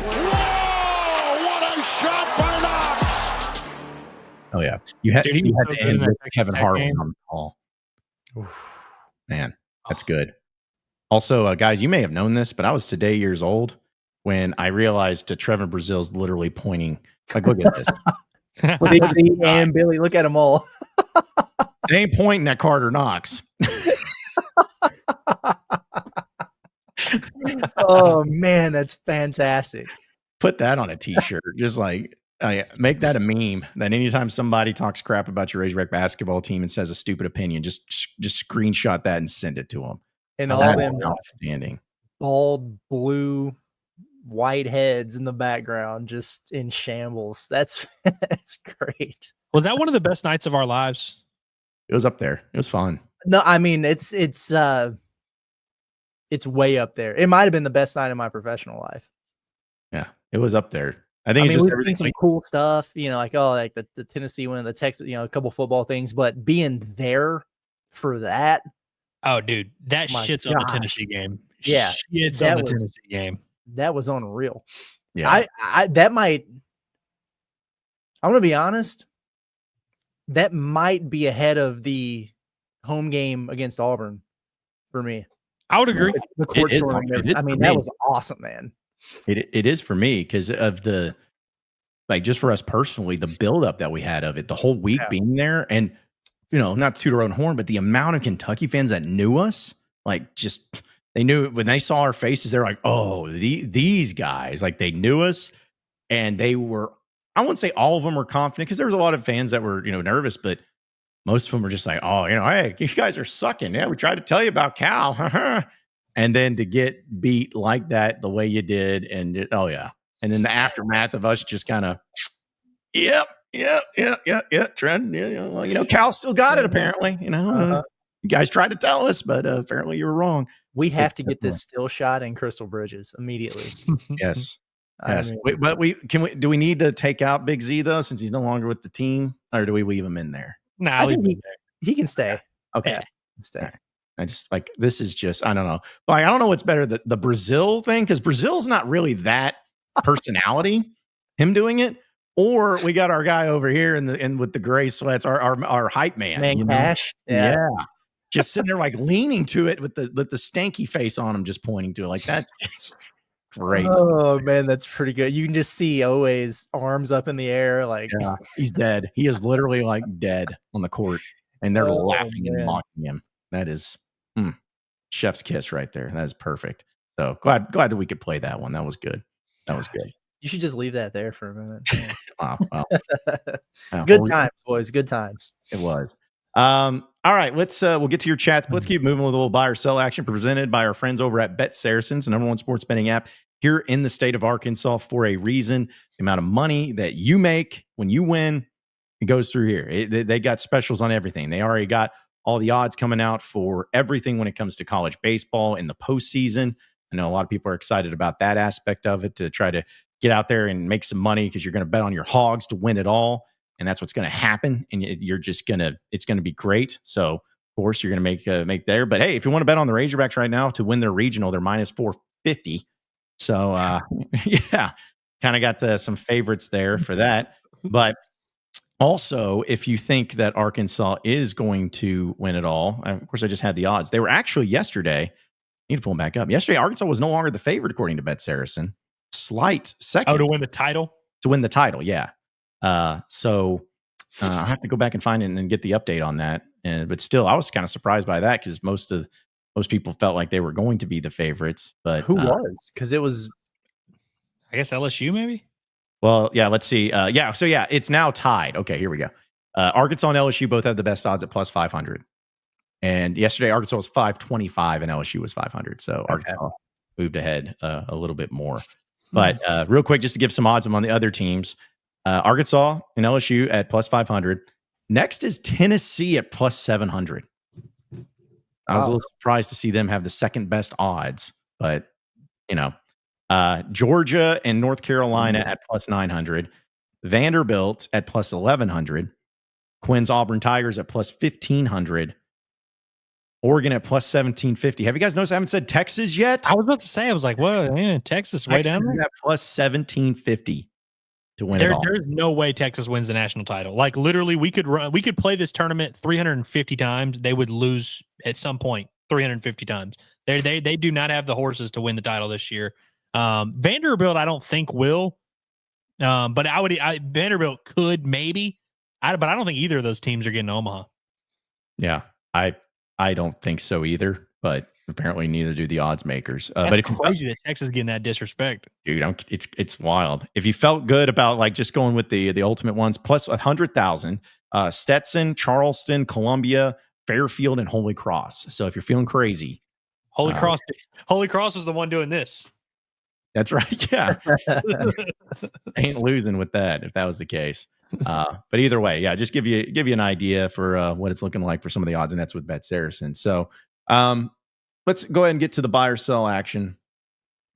Whoa! What a shot by Knox! Oh yeah, you had Dude, he to was so good in end with that Kevin that Harlan game. on the call. Man, that's good. Also, guys, you may have known this, but I was today years old when I realized that Trevor Brazil's literally pointing. Like, look at this. Big Z and Billy, look at them all. They ain't pointing at Karter Knox. Oh man, that's fantastic. Put that on a t-shirt. Just like make that a meme. That anytime somebody talks crap about your Razorback basketball team and says a stupid opinion, just screenshot that and send it to them. And all That's them outstanding. bald blue white heads in the background just in shambles. That's great. Was that one of the best nights of our lives? It was up there. It was fun. No, I mean it's way up there. It might have been the best night of my professional life. Yeah, it was up there. I think it's just we've everything. seen some cool stuff, like the Tennessee win, the Texas, a couple football things, but being there for that. Oh, dude, that shits on the Tennessee game. Yeah, shits on the Tennessee game. That was unreal. Yeah, I'm gonna be honest. That might be ahead of the home game against Auburn for me. I would agree. The court storming. That was awesome, man. It is for me because of the, like, just for us personally, the buildup that we had of it, the whole week being there, and not to toot our own horn, but the amount of Kentucky fans that knew us, like, just they knew when they saw our faces, they're like, oh, these guys, like, they knew us, and they were. I wouldn't say all of them were confident because there was a lot of fans that were nervous, but most of them were just like, oh, hey, you guys are sucking. Yeah, we tried to tell you about Cal. And then to get beat like that the way you did, and and then the aftermath of us just kind of, yeah, Trent, Cal still got it apparently. You guys tried to tell us, but apparently you were wrong. We have to get this still shot in Crystal Bridges immediately. Yes. Yes. Do we need to take out Big Z though, since he's no longer with the team, or do we leave him in there? No, I think he can stay. Okay. Yeah, he can stay. Right. I just this is just, I don't know. But I don't know what's better, the Brazil thing, because Brazil's not really that personality, him doing it, or we got our guy over here in with the gray sweats, our hype man. Cash. Yeah. Just sitting there like leaning to it with the stanky face on him, just pointing to it like that. It's great. Oh man, that's pretty good. You can just see Oweh's arms up in the air, like he's dead. He is literally like dead on the court, and they're laughing and mocking him. That is chef's kiss right there. That is perfect. So glad that we could play that one. That was good. That was good. You should just leave that there for a minute. Wow. Good times, boys. Good times. It was. All right, let's we'll get to your chats, but let's keep moving with a little buy or sell action presented by our friends over at BetSaracen, the number one sports betting app here in the state of Arkansas for a reason. The amount of money that you make when you win, it goes through here. They got specials on everything. They already got all the odds coming out for everything when it comes to college baseball in the postseason. I know a lot of people are excited about that aspect of it, to try to get out there and make some money because you're going to bet on your Hogs to win it all. And that's what's going to happen. And it's going to be great. So, of course, you're going to make there. But hey, if you want to bet on the Razorbacks right now to win their regional, they're minus 450. So, yeah, kind of got some favorites there for that. But also, if you think that Arkansas is going to win it all, of course, I just had the odds. They were actually yesterday. I need to pull them back up. Yesterday, Arkansas was no longer the favorite according to BetSaracen. Slight second. Oh, to win the title? To win the title, yeah. So I'll have to go back and find it and get the update on that. But still, I was kind of surprised by that because most people felt like they were going to be the favorites. But who was? Because it was, I guess, LSU maybe. Well, yeah. Let's see. So it's now tied. Okay, here we go. Arkansas and LSU both had the best odds at plus 500. And yesterday, Arkansas was 525 and LSU was 500. So Arkansas moved ahead a little bit more. But real quick, just to give some odds on the other teams. Arkansas and LSU at plus 500. Next is Tennessee at plus 700. I was a little surprised to see them have the second best odds, but Georgia and North Carolina at plus 900, Vanderbilt at plus 1100, Quinn's Auburn Tigers at plus 1500, Oregon at plus 1750. Have you guys noticed I haven't said Texas yet? I was about to say, I was like, well, Texas way down there at plus 1750. To win it all. There's no way Texas wins the national title. Like literally, we could play this tournament 350 times. They would lose at some point 350 times. They do not have the horses to win the title this year. Vanderbilt, I don't think will. But Vanderbilt could maybe. But I don't think either of those teams are getting to Omaha. Yeah, I don't think so either. But apparently neither do the odds makers. But it's crazy that Texas is getting that disrespect. Dude, it's wild. If you felt good about like just going with the ultimate ones, plus 100,000, Stetson, Charleston, Columbia, Fairfield, and Holy Cross. So if you're feeling crazy, Holy Cross was the one doing this. That's right. Yeah, ain't losing with that if that was the case. But either way, yeah, just give you an idea for what it's looking like for some of the odds, and that's with BetSaracen. So let's go ahead and get to the buy or sell action.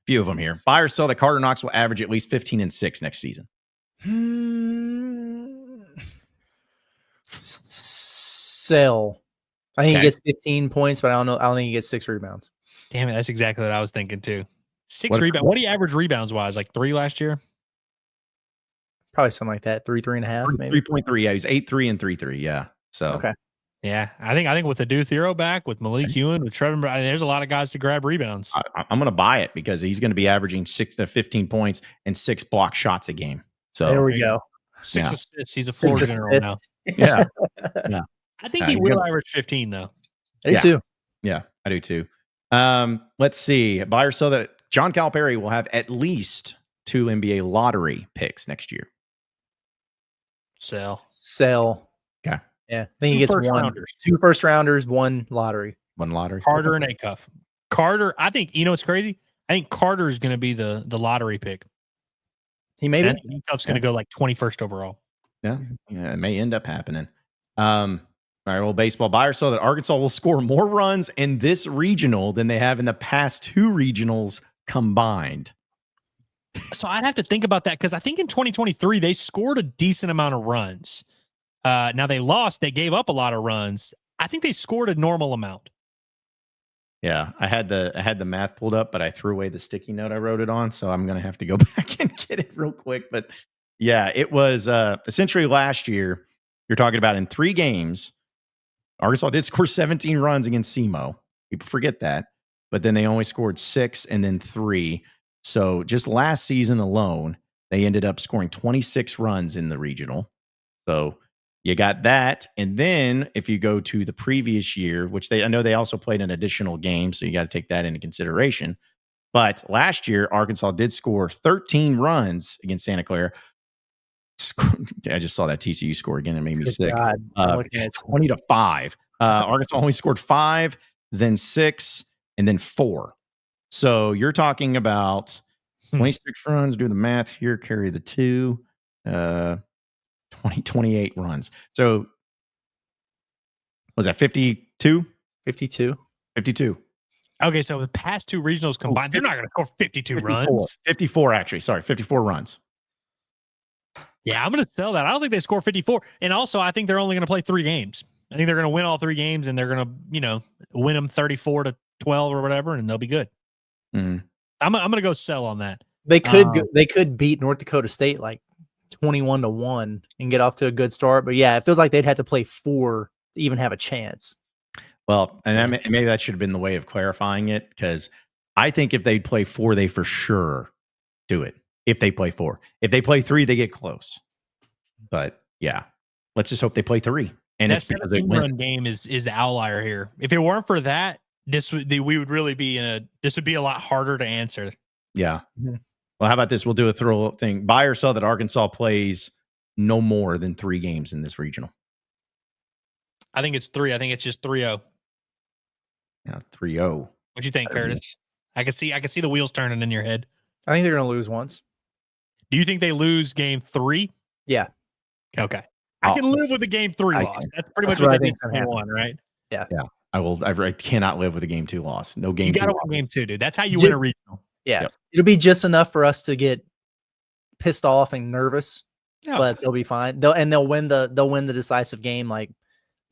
Few of them here. Buy or sell that Karter Knox will average at least 15 and 6 next season. Sell. I think he gets 15 points, but I don't know. I don't think he gets 6 rebounds. Damn it, that's exactly what I was thinking too. 6 rebounds. What do you average rebounds wise? Like 3 last year? Probably something like that. 3.5, maybe. 3.3. Yeah, he's 8.3 and 3.3. Yeah. So okay. Yeah, I think with Adou Thiero back, with Malik Ewan, with Trevor, there's a lot of guys to grab rebounds. I'm going to buy it because he's going to be averaging 6 to 15 points and 6 block shots a game. So there we go. 6 assists. He's a floor general now. Yeah. Yeah. I think he will average 15 though. I do too. Yeah, I do too. Let's see. Buy or sell that John Calipari will have at least 2 NBA lottery picks next year. Sell. Okay. Yeah, I think he gets 2 first rounders, 1 lottery. 1 lottery. Carter and Acuff. Carter, I think, you know what's crazy? I think Carter is going to be the lottery pick. He may be. Acuff's going to go like 21st overall. Yeah, it may end up happening. All right, well, baseball. Buy or sell that Arkansas will score more runs in this regional than they have in the past 2 regionals combined. So I'd have to think about that because I think in 2023 they scored a decent amount of runs. Now they lost. They gave up a lot of runs. I think they scored a normal amount. Yeah, I had the math pulled up, but I threw away the sticky note I wrote it on, so I'm going to have to go back and get it real quick. But yeah, it was essentially last year. You're talking about in 3 games, Arkansas did score 17 runs against SEMO. People forget that, but then they only scored 6 and then 3. So just last season alone, they ended up scoring 26 runs in the regional. So you got that. And then if you go to the previous year, which I know they also played an additional game, so you got to take that into consideration. But last year, Arkansas did score 13 runs against Santa Clara. I just saw that TCU score again. It made me sick. 20-5. Arkansas only scored 5, then 6, and then 4. So you're talking about 26 runs. Do the math here. Carry the 2. 28 runs. So was that 52? 52. 52. Okay, so the past 2 regionals combined, they're not going to score 52 runs. 54, actually. Sorry, 54 runs. Yeah, I'm going to sell that. I don't think they score 54. And also, I think they're only going to play 3 games. I think they're going to win all 3 games, and they're going to, win them 34-12 or whatever, and they'll be good. Mm. I'm going to go sell on that. They could beat North Dakota State like 21-1 and get off to a good start. But yeah, it feels like they'd have to play 4 to even have a chance. Well, and maybe that should have been the way of clarifying it, because I think if they play 4, they for sure do it. If they play 4, if they play 3, they get close. But yeah, let's just hope they play 3. And that it's because they run game is the outlier here. If it weren't for that, this would be a lot harder to answer. Yeah. Mm-hmm. Well, how about this? We'll do a throw thing. Buy or sell that Arkansas plays no more than 3 games in this regional. I think it's 3. I think it's just 3-0. Yeah, 3-0. What you think, Curtis? I can see the wheels turning in your head. I think they're going to lose once. Do you think they lose game 3? Yeah. Okay. I can live with the game 3 loss. That's pretty much what they did game 1, right? Yeah. Yeah. I cannot live with a game 2 loss. No game 2. You got to win game 2, dude. That's how you win a regional. Yeah. Yep. It'll be just enough for us to get pissed off and nervous, but they'll be fine. They'll win the decisive game, like,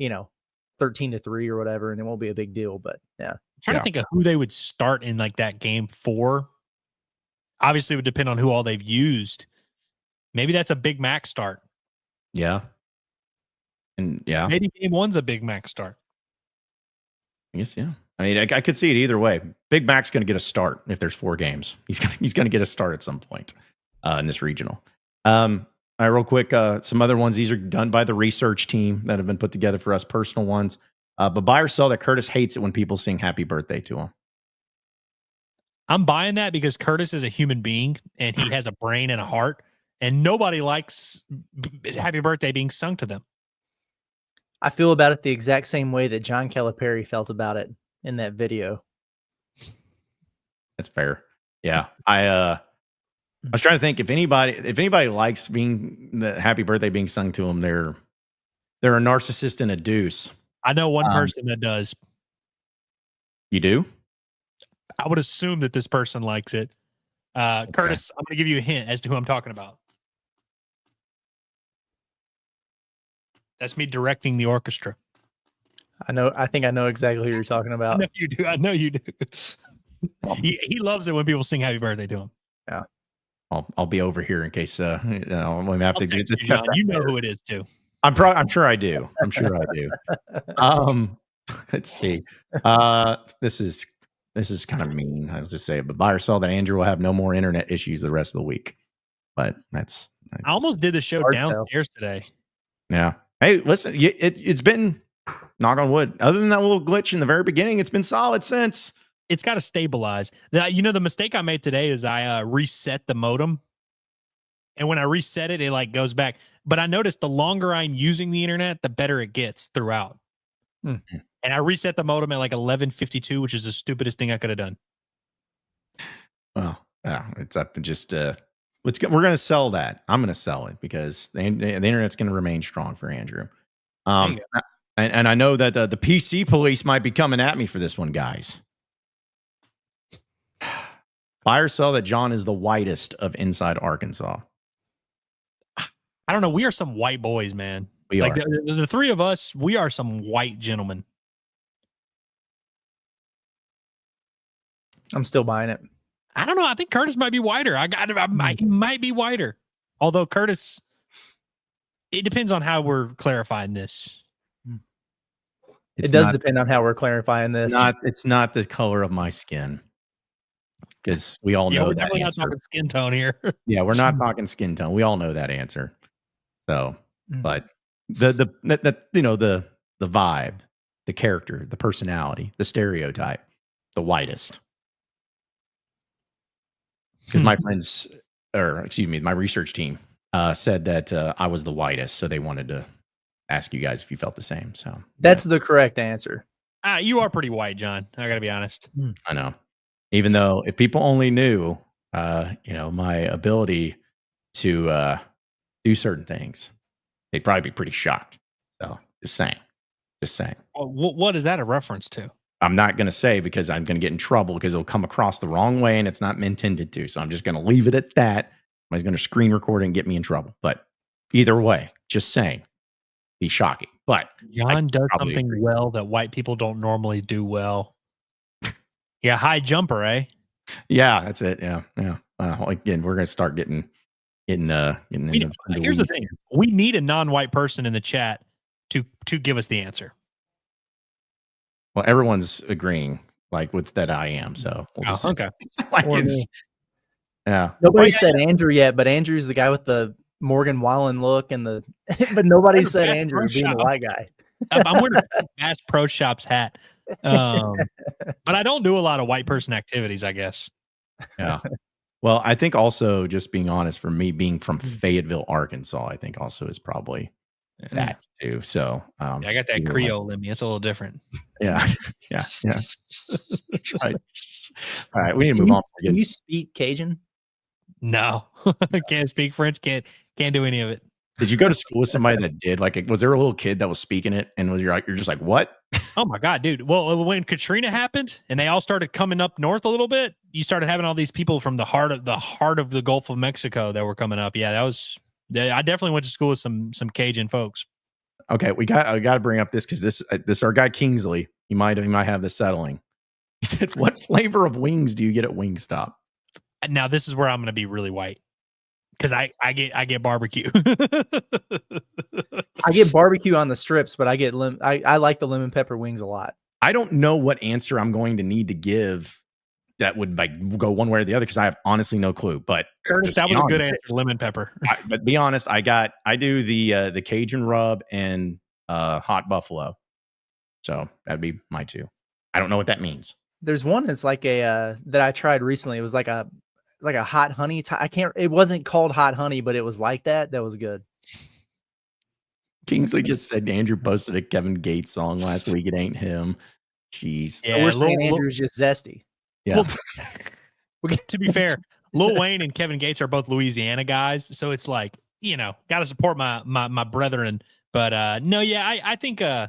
13-3 or whatever, and it won't be a big deal. But yeah. I'm trying to think of who they would start in like that game 4. Obviously, it would depend on who all they've used. Maybe that's a Big Mac start. Yeah. And yeah. Maybe game 1's a Big Mac start. I guess, yeah. I mean, I could see it either way. Big Mac's going to get a start if there's 4 games. He's going to get a start at some point in this regional. All right, real quick, some other ones. These are done by the research team that have been put together for us, personal ones. But buy or sell that Curtis hates it when people sing happy birthday to him. I'm buying that because Curtis is a human being and he has a brain and a heart, and nobody likes happy birthday being sung to them. I feel about it the exact same way that John Calipari felt about it in that video. That's fair. Yeah. I was trying to think if anybody likes being the happy birthday being sung to them, they're a narcissist and a deuce. I know one person that does. You do? I would assume that this person likes it. Curtis, I'm going to give you a hint as to who I'm talking about. That's me directing the orchestra. I think I know exactly who you're talking about. I know you do. He loves it when people sing happy birthday to him. Yeah. I'll be over here in case we have to get you, John. You know who it is too. I'm sure I do. I'm sure I do. Let's see. This is kind of mean. I was just saying, but buy or sell that Andrew will have no more internet issues the rest of the week. But that's. I almost did the show downstairs today. Yeah. Hey, listen. It's been, knock on wood. Other than that little glitch in the very beginning, it's been solid since. It's got to stabilize. The mistake I made today is I reset the modem. And when I reset it, it like goes back. But I noticed the longer I'm using the internet, the better it gets throughout. And I reset the modem at like 11:52, which is the stupidest thing I could have done. Well, yeah, it's up to just we're going to sell that. I'm going to sell it because the internet's going to remain strong for Andrew. And I know that the PC police might be coming at me for this one, guys. Buy or sell that John is the whitest of inside Arkansas. I don't know. We are some white boys, man. We are. The three of us, we are some white gentlemen. I'm still buying it. I don't know. I think Curtis might be whiter. He might be whiter. Although Curtis, it depends on how we're clarifying this. It does depend on how we're clarifying this. It's not the color of my skin. Because we all know we're that definitely answer. not talking skin tone here. Yeah, we're not talking skin tone. We all know that answer. So, but the vibe, the character, the personality, the stereotype, the whitest. Because my friends, my research team said that I was the whitest, so they wanted to ask you guys if you felt the same. So that's the correct answer. You are pretty white, John. I got to be honest. I know. Even though if people only knew, my ability to do certain things, they'd probably be pretty shocked. So just saying. What is that a reference to? I'm not going to say because I'm going to get in trouble because it'll come across the wrong way and it's not intended to. So I'm just going to leave it at that. I was going to screen record and get me in trouble. But either way, just saying, be shocking. But John does something well that white people don't normally do well. Yeah, high jumper, eh? Yeah, that's it. Yeah. Again, we're going to start getting into here's the thing. We need a non-white person in the chat to give us the answer. Well, everyone's agreeing with that I am. So we'll okay. Yeah. Nobody said Andrew yet, but Andrew's the guy with the Morgan Wallen look and the. But nobody said Andrew being the white guy. I'm wearing a Bass Pro Shops hat. But I don't do a lot of white person activities, I guess. Yeah. Well, I think also, just being honest, for me being from Fayetteville, Arkansas, I think also is probably that too. So I got that Creole in me. It's a little different. Yeah. That's right. All right, we need to move on. Can you speak Cajun? No, can't speak French. Can't do any of it. Did you go to school with somebody that did? Was there a little kid that was speaking it and you're just like, what? Oh my God, dude. Well, when Katrina happened and they all started coming up north a little bit, you started having all these people from the heart of the Gulf of Mexico that were coming up. Yeah, I definitely went to school with some Cajun folks. Okay, I got to bring up this because this our guy Kingsley. He might have this settling. He said, "What flavor of wings do you get at Wingstop?" Now this is where I'm going to be really white. Because I get barbecue. I get barbecue on the strips, but I like the lemon pepper wings a lot. I don't know what answer I'm going to need to give that would go one way or the other because I have honestly no clue. But Curtis, that was a good answer. Lemon pepper. But be honest, I do the Cajun rub and hot buffalo. So that'd be my two. I don't know what that means. There's one that's like that I tried recently. It was like a hot honey. It wasn't called hot honey, but it was like that. That was good. Kingsley just said Andrew posted a Kevin Gates song last week. It ain't him. Jeez. Yeah, so we're saying Andrew's just zesty. Yeah. To be fair, Lil Wayne and Kevin Gates are both Louisiana guys, so it's like, got to support my brethren. But no, yeah, I think I'm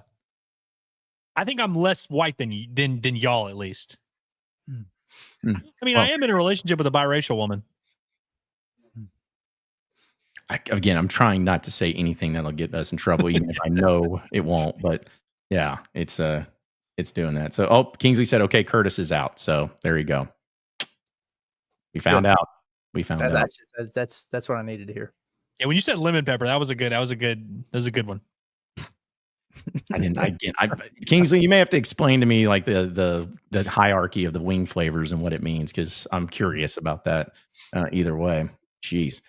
less white than y'all at least. I mean, I am in a relationship with a biracial woman. I'm trying not to say anything that'll get us in trouble, even if I know it won't. But yeah, it's doing that. So, Kingsley said, okay, Curtis is out. So there you go. We found out. That's what I needed to hear. Yeah, when you said lemon pepper, that was a good one. Kingsley, you may have to explain to me like the hierarchy of the wing flavors and what it means, because I'm curious about that. Either way, jeez.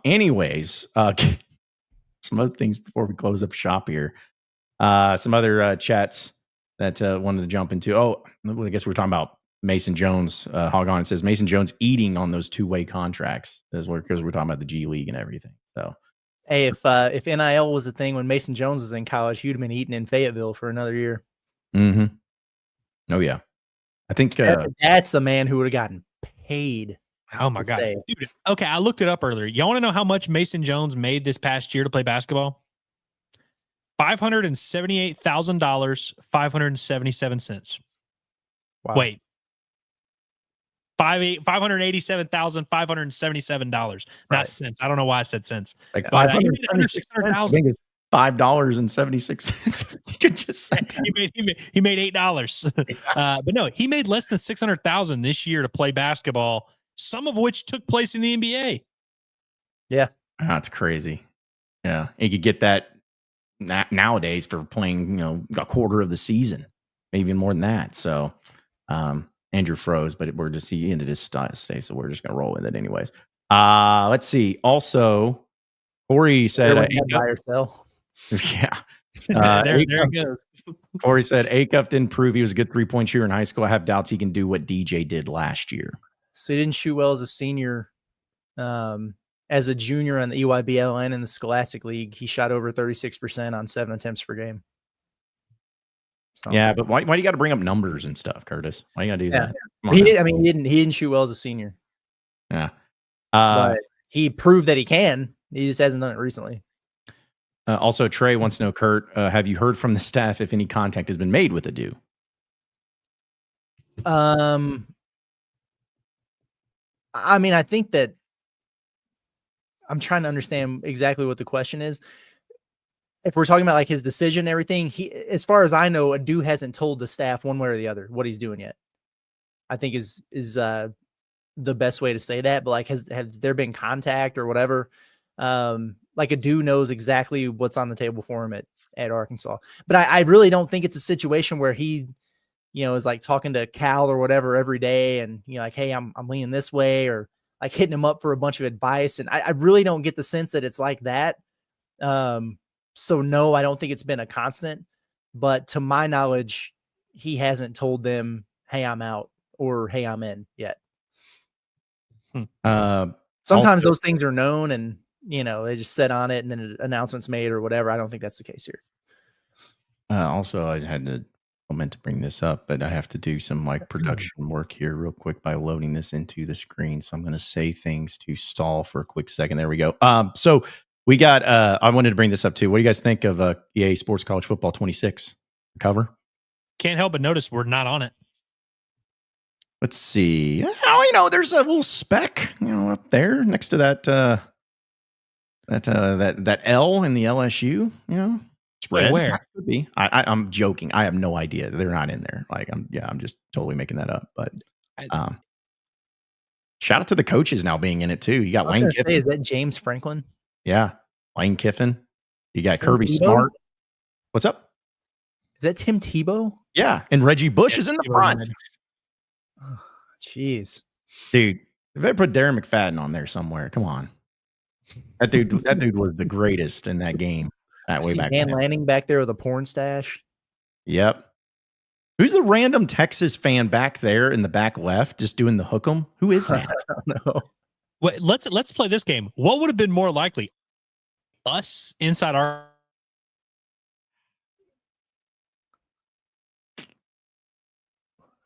Anyways, some other things before we close up shop here. Some other chats that wanted to jump into. Oh, I guess we're talking about Mason Jones. Hog on says Mason Jones eating on those 2-way contracts because we're talking about the G League and everything. So, hey, if NIL was a thing when Mason Jones was in college, he'd have been eating in Fayetteville for another year. Mm-hmm. Oh yeah, I think that's the man who would have gotten paid. Oh my God, dude. Okay, I looked it up earlier. Y'all want to know how much Mason Jones made this past year to play basketball? $578,000, 577 cents. Wow. Wait. $587,577, not cents. I don't know why I said cents. Like $576,000. I think it's $5.76. You could just say he made $8. But no, he made less than $600,000 this year to play basketball, some of which took place in the NBA. Yeah, that's crazy. Yeah, he could get that nowadays for playing, a quarter of the season, maybe even more than that. So, Andrew froze, but he ended his stay, so we're just gonna roll with it anyways. Let's see. Also, Corey said, buy or sell. Yeah. There it goes. Corey said Acuff didn't prove he was a good 3-point shooter in high school. I have doubts he can do what DJ did last year. So he didn't shoot well as a senior. As a junior on the EYBL in the Scholastic League, he shot over 36% on 7 attempts per game. So, yeah, but why do you got to bring up numbers and stuff, Curtis? Why you got to do that? He didn't shoot well as a senior. Yeah. But he proved that he can. He just hasn't done it recently. Also, Trey wants to know, Kurt, have you heard from the staff if any contact has been made with Adou? I mean, I think that I'm trying to understand exactly what the question is. If we're talking about like his decision and everything, as far as I know, Adou hasn't told the staff one way or the other what he's doing yet. I think is the best way to say that. But like, has there been contact or whatever? Like Adou knows exactly what's on the table for him at Arkansas. But I really don't think it's a situation where he, is like talking to Cal or whatever every day and, like, hey, I'm leaning this way, or like hitting him up for a bunch of advice. And I really don't get the sense that it's like that. So no, I don't think it's been a constant, but to my knowledge, he hasn't told them, hey, I'm out, or hey, I'm in yet. Sometimes those things are known and, they just sit on it and then an announcement's made or whatever. I don't think that's the case here. Also, I meant to bring this up, but I have to do some like production work here real quick by loading this into the screen. So I'm going to say things to stall for a quick second. There we go. So we got, I wanted to bring this up too. What do you guys think of EA Sports College Football 26 cover? Can't help but notice we're not on it. Let's see. Oh, there's a little speck, up there next to that L in the LSU, spread. Where? Could be. I'm joking. I have no idea. They're not in there. Like I'm just totally making that up. But shout out to the coaches now being in it too. You got Lane Kiffin. Is that James Franklin? Yeah, Lane Kiffin. You got Kirby Tebow? Smart. What's up? Is that Tim Tebow? Yeah, and Reggie Bush is in the front. Jeez, dude, if they put Darren McFadden on there somewhere, come on. That dude was the greatest in that game. That way back. Dan Lanning back there with a porn stash. Yep. Who's the random Texas fan back there in the back left, just doing the hook 'em? Who is that? I don't know. Wait, let's play this game. What would have been more likely? Us inside our.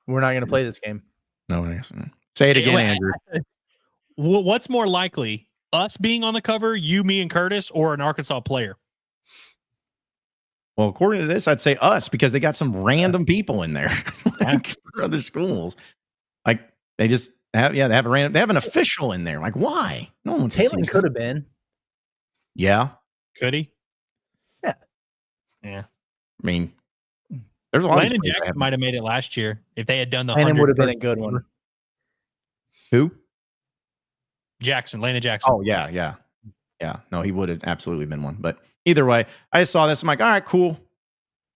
We're not going to play this game. No, say it again, Andrew. What's more likely? Us being on the cover, you, me, and Curtis, or an Arkansas player? Well, according to this, I'd say us, because they got some random people in there like for other schools. Like They just have they have an official in there. Like, why? No one wants to see Taylor could have been. Yeah. Could he? Yeah. Yeah. I mean, there's a lot Landon of Jackson might have made it last year if they had done the Landon 100. would have been a good one. Who? Landon Jackson. Oh, yeah. No, he would have absolutely been one. But either way, I just saw this. I'm like, all right, cool.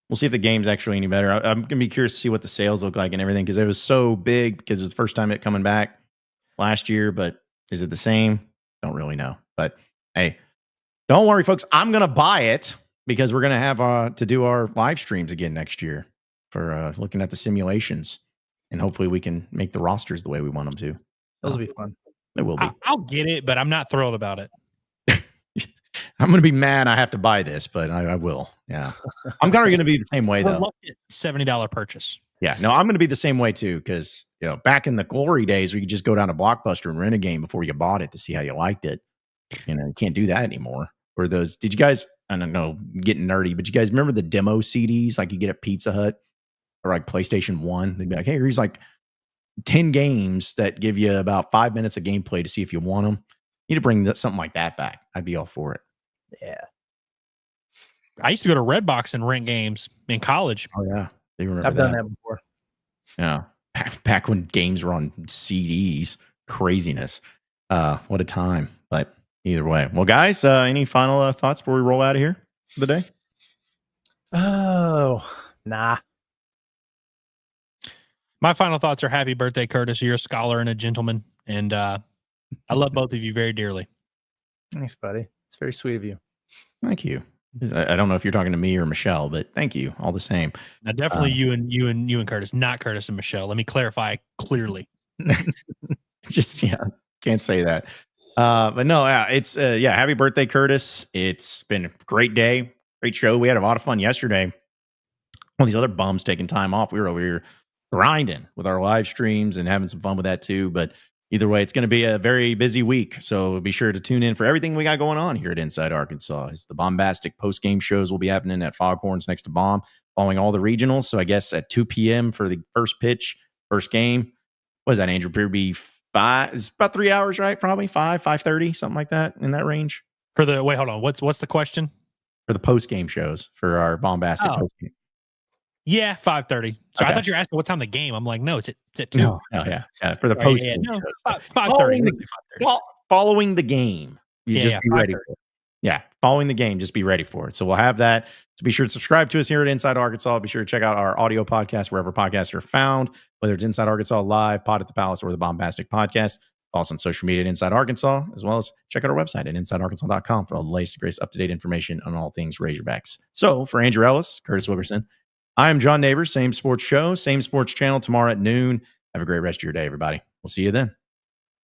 We'll see if the game's actually any better. I'm going to be curious to see what the sales look like and everything because it was so big because it was the first time it coming back last year. But is it the same? Don't really know. But hey, don't worry, folks. I'm going to buy it because we're going to have to do our live streams again next year for looking at the simulations. And hopefully we can make the rosters the way we want them to. Those will be fun. It will be. I'll get it, but I'm not thrilled about it. I'm going to be mad I have to buy this, but I will. Yeah. I'm kind of going to be the same way, though. Reluctant $70 purchase. Yeah. No, I'm going to be the same way, too, because, back in the glory days where you could just go down to Blockbuster and rent a game before you bought it to see how you liked it. You can't do that anymore. Or those, did you guys, I don't know, getting nerdy, but you guys remember the demo CDs like you get at Pizza Hut or like PlayStation 1? They'd be like, hey, here's like 10 games that give you about 5 minutes of gameplay to see if you want them. You need to bring something like that back. I'd be all for it. Yeah. I used to go to Redbox and rent games in college. Oh, yeah. They remember I've done that before. Yeah. Back when games were on CDs. Craziness. What a time. But either way. Well, guys, any final thoughts before we roll out of here for the day? Oh, nah. My final thoughts are happy birthday, Curtis. You're a scholar and a gentleman. And I love both of you very dearly. Thanks, buddy. It's very sweet of you. Thank you. I don't know if you're talking to me or Michelle, but thank you all the same. Now, definitely you and Curtis, not Curtis and Michelle. Let me clarify clearly. Just, can't say that. But no, it's, happy birthday, Curtis. It's been a great day, great show. We had a lot of fun yesterday. All these other bums taking time off. We were over here grinding with our live streams and having some fun with that too. But either way, it's going to be a very busy week. So be sure to tune in for everything we got going on here at Inside Arkansas. It's the bombastic post-game shows will be happening at Foghorns next to Bomb, following all the regionals. So I guess at 2 p.m. for the first pitch, first game. What is that, Andrew? Be 5? It's about 3 hours, right? Probably 5:30, something like that, in that range. Wait, hold on. What's the question? For the post-game shows for our bombastic post-game. Yeah, 5:30. So Okay. I thought you were asking what time the game. I'm like, no, it's at 2. No, yeah. For the post-game shows. 5:30. Following the game. Be ready for it. Yeah, following the game, just be ready for it. So we'll have that. So be sure to subscribe to us here at Inside Arkansas. Be sure to check out our audio podcast wherever podcasts are found, whether it's Inside Arkansas Live, Pod at the Palace, or the Bombastic Podcast. Also on social media at Inside Arkansas, as well as check out our website at InsideArkansas.com for all the latest, greatest, up-to-date information on all things Razorbacks. So for Andrew Ellis, Curtis Wilkerson, I am John Neighbors. Same sports show, same sports channel tomorrow at noon. Have a great rest of your day, everybody. We'll see you then.